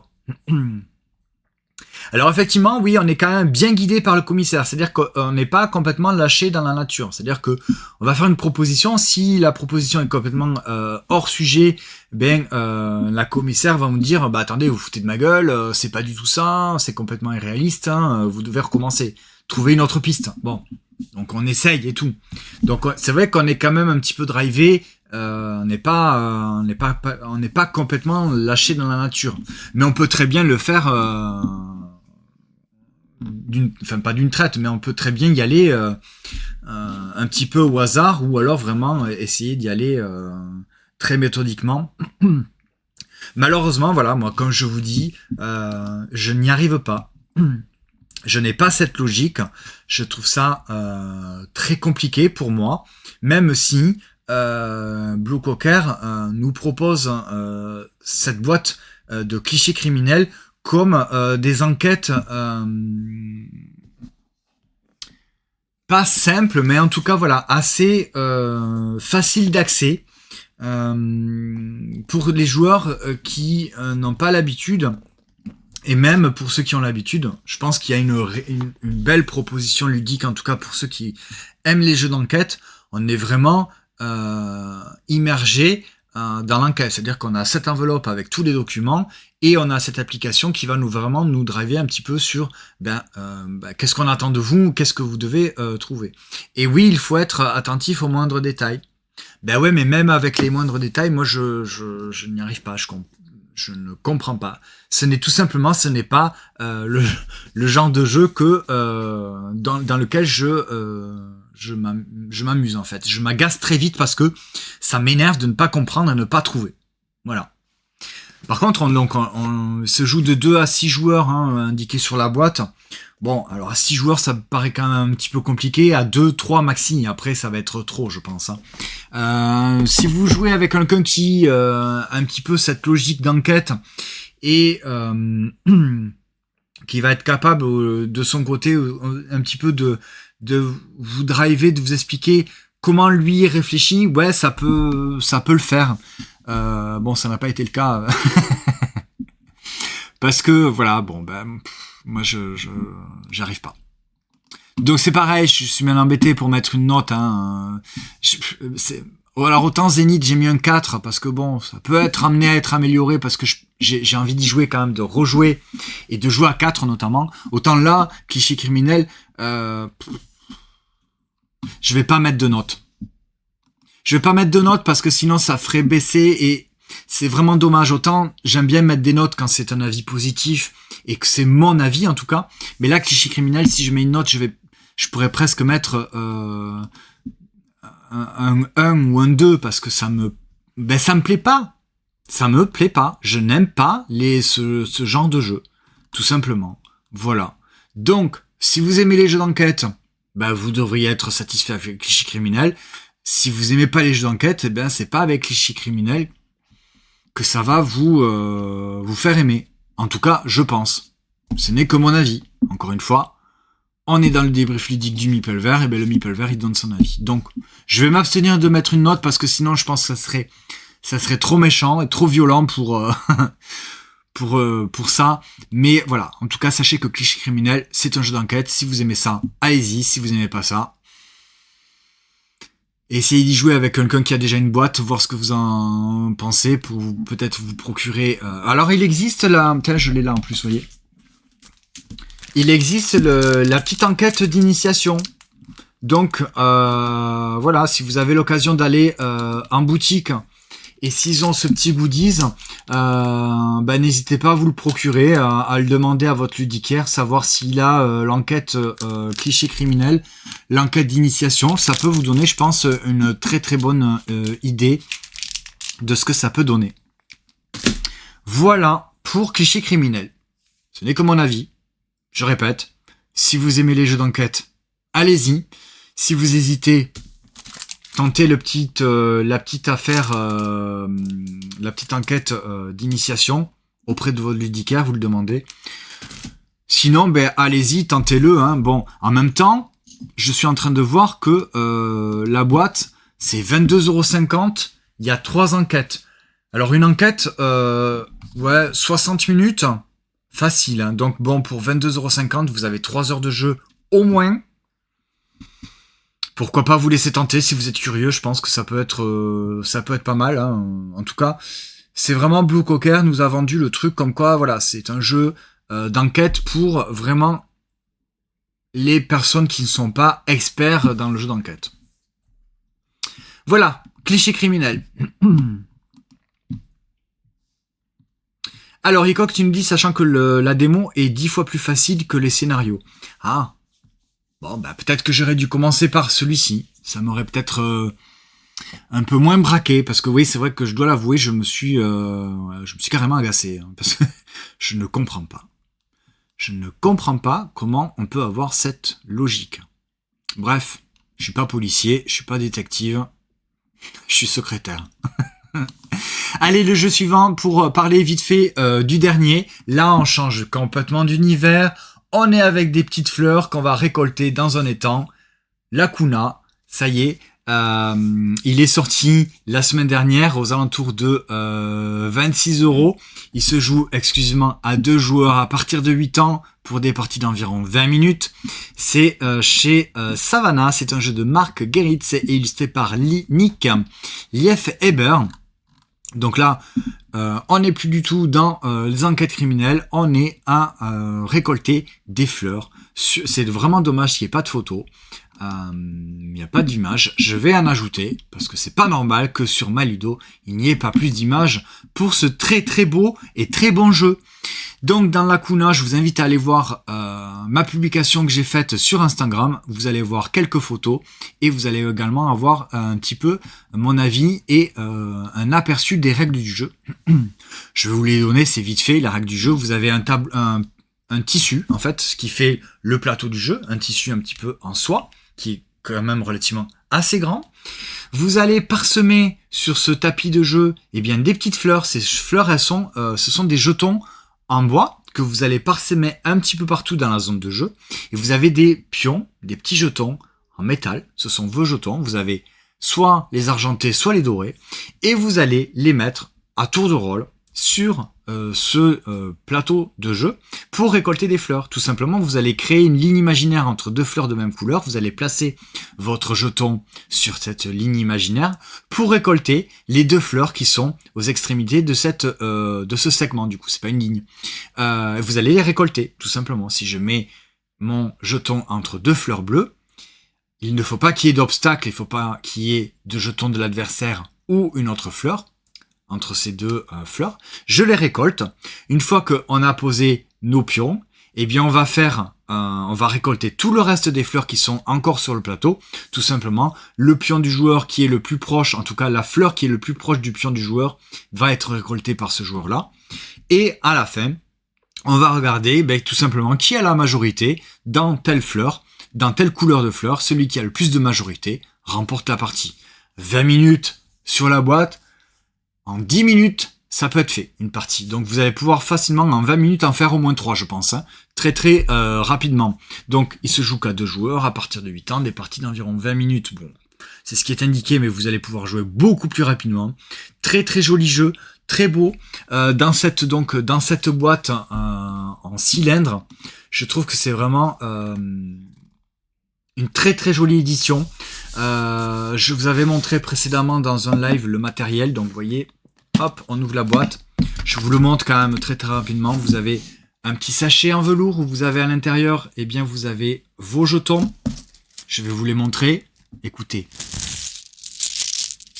A: Alors effectivement, oui, on est quand même bien guidé par le commissaire. C'est-à-dire qu'on n'est pas complètement lâché dans la nature. C'est-à-dire que on va faire une proposition. Si la proposition est complètement hors sujet, la commissaire va nous dire, attendez, vous foutez de ma gueule, c'est pas du tout ça, c'est complètement irréaliste, vous devez recommencer. Trouver une autre piste. Bon, donc on essaye et tout. Donc c'est vrai qu'on est quand même un petit peu drivé. On n'est pas complètement lâché dans la nature. Mais on peut très bien le faire. Pas d'une traite, mais on peut très bien y aller un petit peu au hasard, ou alors vraiment essayer d'y aller très méthodiquement. Malheureusement, voilà, moi, comme je vous dis, je n'y arrive pas. Je n'ai pas cette logique. Je trouve ça très compliqué pour moi, même si Blue Cocker nous propose cette boîte de clichés criminels comme des enquêtes pas simples, mais en tout cas voilà, assez faciles d'accès pour les joueurs qui n'ont pas l'habitude, et même pour ceux qui ont l'habitude. Je pense qu'il y a une belle proposition ludique, en tout cas pour ceux qui aiment les jeux d'enquête. On est vraiment immergé dans l'enquête, c'est-à-dire qu'on a cette enveloppe avec tous les documents et on a cette application qui va vraiment nous driver un petit peu sur qu'est-ce qu'on attend de vous, qu'est-ce que vous devez trouver. Et oui, il faut être attentif aux moindres détails. Ouais, mais même avec les moindres détails, moi je n'y arrive pas, je ne comprends pas. Ce n'est pas le genre de jeu que dans lequel je m'amuse en fait. Je m'agace très vite parce que ça m'énerve de ne pas comprendre et ne pas trouver. Voilà. Par contre, on se joue de 2 à 6 joueurs, indiqué sur la boîte. Bon, alors à 6 joueurs, ça me paraît quand même un petit peu compliqué. À 2, 3 maxi, après ça va être trop, je pense. Si vous jouez avec quelqu'un qui a un petit peu cette logique d'enquête et qui va être capable de son côté un petit peu de vous driver, de vous expliquer comment lui réfléchit, ouais, ça peut le faire. Bon, ça n'a pas été le cas parce que voilà, moi j'arrive pas. Donc c'est pareil, je suis bien embêté pour mettre une note. Alors autant Zénith, j'ai mis un 4 parce que bon, ça peut être amené à être amélioré parce que j'ai envie d'y jouer quand même, de rejouer et de jouer à 4 notamment. Autant là, cliché criminel, je vais pas mettre de note. Je vais pas mettre de notes parce que sinon ça ferait baisser et c'est vraiment dommage. Autant j'aime bien mettre des notes quand c'est un avis positif et que c'est mon avis en tout cas. Mais là, cliché criminel, si je mets une note, je pourrais presque mettre un un 1 ou un 2 parce que ça me plaît pas. Ça me plaît pas. Je n'aime pas ce genre de jeu. Tout simplement. Voilà. Donc, si vous aimez les jeux d'enquête, vous devriez être satisfait avec Cliché Criminel. Si vous aimez pas les jeux d'enquête, c'est pas avec Cliché Criminel que ça va vous faire aimer. En tout cas, je pense. Ce n'est que mon avis. Encore une fois, on est dans le débrief ludique du Meeple Vert, et le Meeple Vert, il donne son avis. Donc, je vais m'abstenir de mettre une note parce que sinon, je pense que ça serait trop méchant et trop violent pour ça. Mais voilà. En tout cas, sachez que Cliché Criminel, c'est un jeu d'enquête. Si vous aimez ça, allez-y. Si vous aimez pas ça, essayez d'y jouer avec quelqu'un qui a déjà une boîte, voir ce que vous en pensez pour peut-être vous procurer. Alors, il existe là, tiens, je l'ai là en plus, vous voyez. Il existe la petite enquête d'initiation. Donc, voilà, si vous avez l'occasion d'aller en boutique et s'ils ont ce petit goodies, n'hésitez pas à vous le procurer, à le demander à votre ludicaire, savoir s'il a l'enquête Cliché Criminel, l'enquête d'initiation. Ça peut vous donner, je pense, une très très bonne idée de ce que ça peut donner. Voilà pour Cliché Criminel. Ce n'est que mon avis. Je répète, si vous aimez les jeux d'enquête, allez-y. Si vous hésitez, tentez la petite affaire, la petite enquête d'initiation auprès de votre ludicaire, vous le demandez. Sinon, allez-y, tentez-le. Hein. Bon, en même temps, je suis en train de voir que la boîte, c'est 22,50 €. Il y a 3 enquêtes. Alors, une enquête, 60 minutes. Facile, hein. Donc bon, pour 22,50 €, vous avez 3 heures de jeu au moins. Pourquoi pas vous laisser tenter si vous êtes curieux, je pense que ça peut être pas mal, hein. En tout cas, c'est vraiment Blue Cocker nous a vendu le truc comme quoi, voilà, c'est un jeu d'enquête pour vraiment les personnes qui ne sont pas experts dans le jeu d'enquête. Voilà, Cliché Criminel. Alors, Hickok, tu nous dis, sachant que la démo est 10 fois plus facile que les scénarios. Ah, bon, peut-être que j'aurais dû commencer par celui-ci. Ça m'aurait peut-être un peu moins braqué, parce que oui, c'est vrai que je dois l'avouer, je me suis carrément agacé, hein, parce que je ne comprends pas. Je ne comprends pas comment on peut avoir cette logique. Bref, je suis pas policier, je suis pas détective, je suis secrétaire. Allez, le jeu suivant pour parler vite fait du dernier. Là, on change complètement d'univers. On est avec des petites fleurs qu'on va récolter dans un étang. La Kuna, ça y est. Il est sorti la semaine dernière aux alentours de 26 €. Il se joue exclusivement à 2 joueurs à partir de 8 ans pour des parties d'environ 20 minutes. C'est chez Savannah. C'est un jeu de Marc Geritz et illustré par Nick Liefheber. Donc là, on n'est plus du tout dans les enquêtes criminelles, on est à récolter des fleurs. C'est vraiment dommage qu'il n'y ait pas de photos, il n'y a pas d'image. Je vais en ajouter, parce que c'est pas normal que sur Maludo, il n'y ait pas plus d'images pour ce très très beau et très bon jeu. Donc dans la Kuna, je vous invite à aller voir ma publication que j'ai faite sur Instagram. Vous allez voir quelques photos et vous allez également avoir un petit peu mon avis et un aperçu des règles du jeu. Je vais vous les donner, c'est vite fait. La règle du jeu, vous avez un tissu, en fait, ce qui fait le plateau du jeu, un tissu un petit peu en soie, qui est quand même relativement assez grand. Vous allez parsemer sur ce tapis de jeu des petites fleurs. Ces fleurs, ce sont des jetons en bois que vous allez parsemer un petit peu partout dans la zone de jeu. Et vous avez des pions, des petits jetons en métal. Ce sont vos jetons. Vous avez soit les argentés, soit les dorés. Et vous allez les mettre à tour de rôle sur ce plateau de jeu pour récolter des fleurs. Tout simplement, vous allez créer une ligne imaginaire entre deux fleurs de même couleur. Vous allez placer votre jeton sur cette ligne imaginaire pour récolter les deux fleurs qui sont aux extrémités de ce segment. Du coup, c'est pas une ligne. Vous allez les récolter, tout simplement. Si je mets mon jeton entre deux fleurs bleues, il ne faut pas qu'il y ait d'obstacle, il ne faut pas qu'il y ait de jeton de l'adversaire ou une autre fleur entre ces deux fleurs. Je les récolte. Une fois qu'on a posé nos pions, eh bien on va récolter tout le reste des fleurs qui sont encore sur le plateau. Tout simplement, le pion du joueur qui est le plus proche, en tout cas la fleur qui est le plus proche du pion du joueur, va être récoltée par ce joueur-là. Et à la fin, on va regarder tout simplement qui a la majorité dans telle fleur, dans telle couleur de fleur. Celui qui a le plus de majorité remporte la partie. 20 minutes sur la boîte, en 10 minutes, ça peut être fait, une partie. Donc vous allez pouvoir facilement en 20 minutes en faire au moins 3, je pense. Hein. Très rapidement. Donc il se joue qu'à 2 joueurs à partir de 8 ans, des parties d'environ 20 minutes. Bon, c'est ce qui est indiqué, mais vous allez pouvoir jouer beaucoup plus rapidement. Très joli jeu, très beau. Dans cette boîte en cylindre, je trouve que c'est vraiment une très jolie édition. Je vous avais montré précédemment dans un live le matériel, donc vous voyez, hop, on ouvre la boîte. Je vous le montre quand même très rapidement. Vous avez un petit sachet en velours où vous avez à l'intérieur, eh bien vous avez vos jetons. Je vais vous les montrer. Écoutez.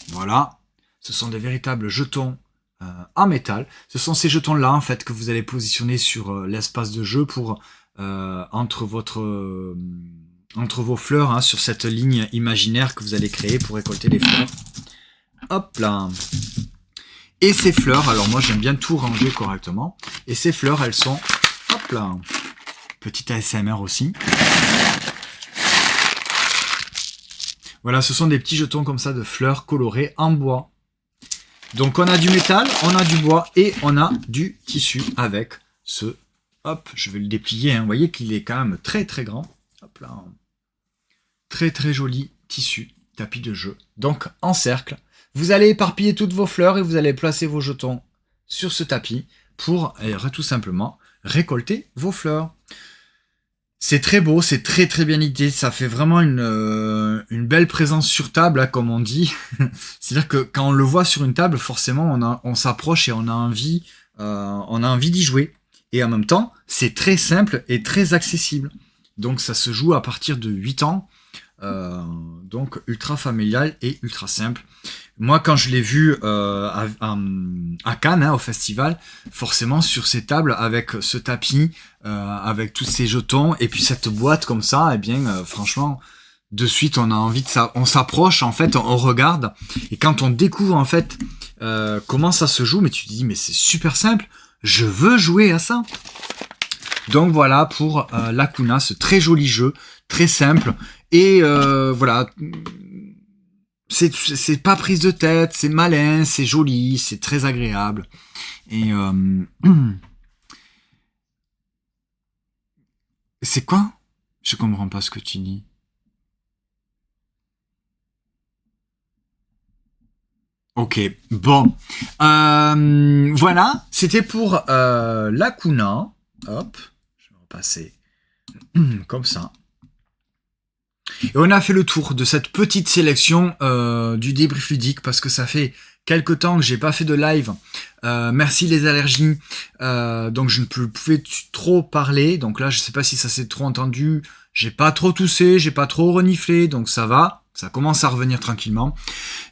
A: Voilà. Ce sont des véritables jetons en métal. Ce sont ces jetons-là en fait que vous allez positionner sur l'espace de jeu pour entre vos fleurs, hein, sur cette ligne imaginaire que vous allez créer pour récolter les fleurs. Hop là. Et ces fleurs, alors moi j'aime bien tout ranger correctement. Et ces fleurs, elles sont, hop là, petit ASMR aussi. Voilà, ce sont des petits jetons comme ça de fleurs colorées en bois. Donc on a du métal, on a du bois et on a du tissu avec ce, hop, je vais le déplier, hein. Vous voyez qu'il est quand même très grand. Hop là. Très joli tissu, tapis de jeu. Donc en cercle, vous allez éparpiller toutes vos fleurs et vous allez placer vos jetons sur ce tapis pour tout simplement récolter vos fleurs. C'est très beau, c'est très bien idée, ça fait vraiment une belle présence sur table, hein, comme on dit. C'est-à-dire que quand on le voit sur une table, forcément on s'approche et on a envie d'y jouer. Et en même temps, c'est très simple et très accessible. Donc ça se joue à partir de 8 ans. Donc ultra familial et ultra simple. Moi quand je l'ai vu à Cannes, hein, au festival, forcément sur ces tables avec ce tapis, avec tous ces jetons et puis cette boîte comme ça, eh bien franchement de suite on a envie de ça, on s'approche en fait, on regarde et quand on découvre en fait comment ça se joue, mais tu te dis mais c'est super simple, je veux jouer à ça. Donc voilà pour Lacuna, ce très joli jeu, très simple. Et voilà, c'est pas prise de tête, c'est malin, c'est joli, c'est très agréable. Et c'est quoi? Je comprends pas ce que tu dis. Ok, bon. Voilà, c'était pour Lacuna. Hop, je vais repasser comme ça. Et on a fait le tour de cette petite sélection du débrief ludique parce que ça fait quelque temps que j'ai pas fait de live. Merci les allergies. Donc je ne pouvais trop parler. Donc là, je sais pas si ça s'est trop entendu. J'ai pas trop toussé, j'ai pas trop reniflé. Donc ça va. Ça commence à revenir tranquillement.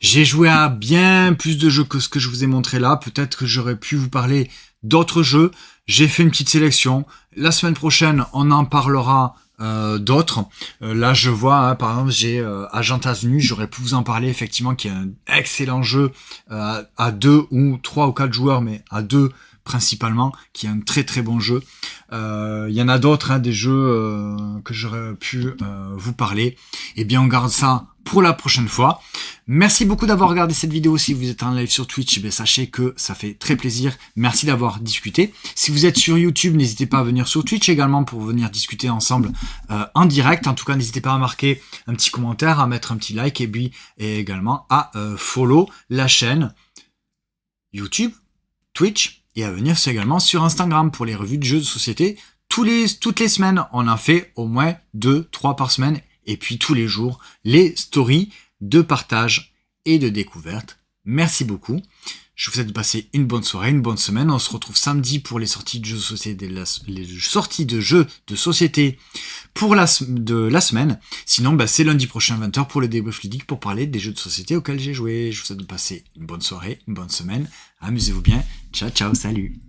A: J'ai joué à bien plus de jeux que ce que je vous ai montré là. Peut-être que j'aurais pu vous parler d'autres jeux. J'ai fait une petite sélection. La semaine prochaine, on en parlera d'autres. Là, je vois, hein, par exemple, j'ai Agentas Nu. J'aurais pu vous en parler, effectivement, qui est un excellent jeu à 2 ou 3 ou 4 joueurs, mais à 2 principalement, qui est un très bon jeu. Il y en a d'autres, hein, des jeux que j'aurais pu vous parler. Eh bien, on garde ça pour la prochaine fois. Merci beaucoup d'avoir regardé cette vidéo. Si vous êtes en live sur Twitch, eh sachez que ça fait très plaisir. Merci d'avoir discuté. Si vous êtes sur YouTube, n'hésitez pas à venir sur Twitch également pour venir discuter ensemble en direct. En tout cas, n'hésitez pas à marquer un petit commentaire, à mettre un petit like et également à follow la chaîne YouTube, Twitch et à venir également sur Instagram pour les revues de jeux de société. Toutes les semaines, on en fait au moins 2-3 par semaine. Et puis tous les jours, les stories de partage et de découverte. Merci beaucoup. Je vous souhaite de passer une bonne soirée, une bonne semaine. On se retrouve samedi pour les sorties de jeux de société, les sorties de jeux de société pour la semaine. Sinon, c'est lundi prochain 20h pour le débrief ludique pour parler des jeux de société auxquels j'ai joué. Je vous souhaite de passer une bonne soirée, une bonne semaine. Amusez-vous bien. Ciao, ciao, salut.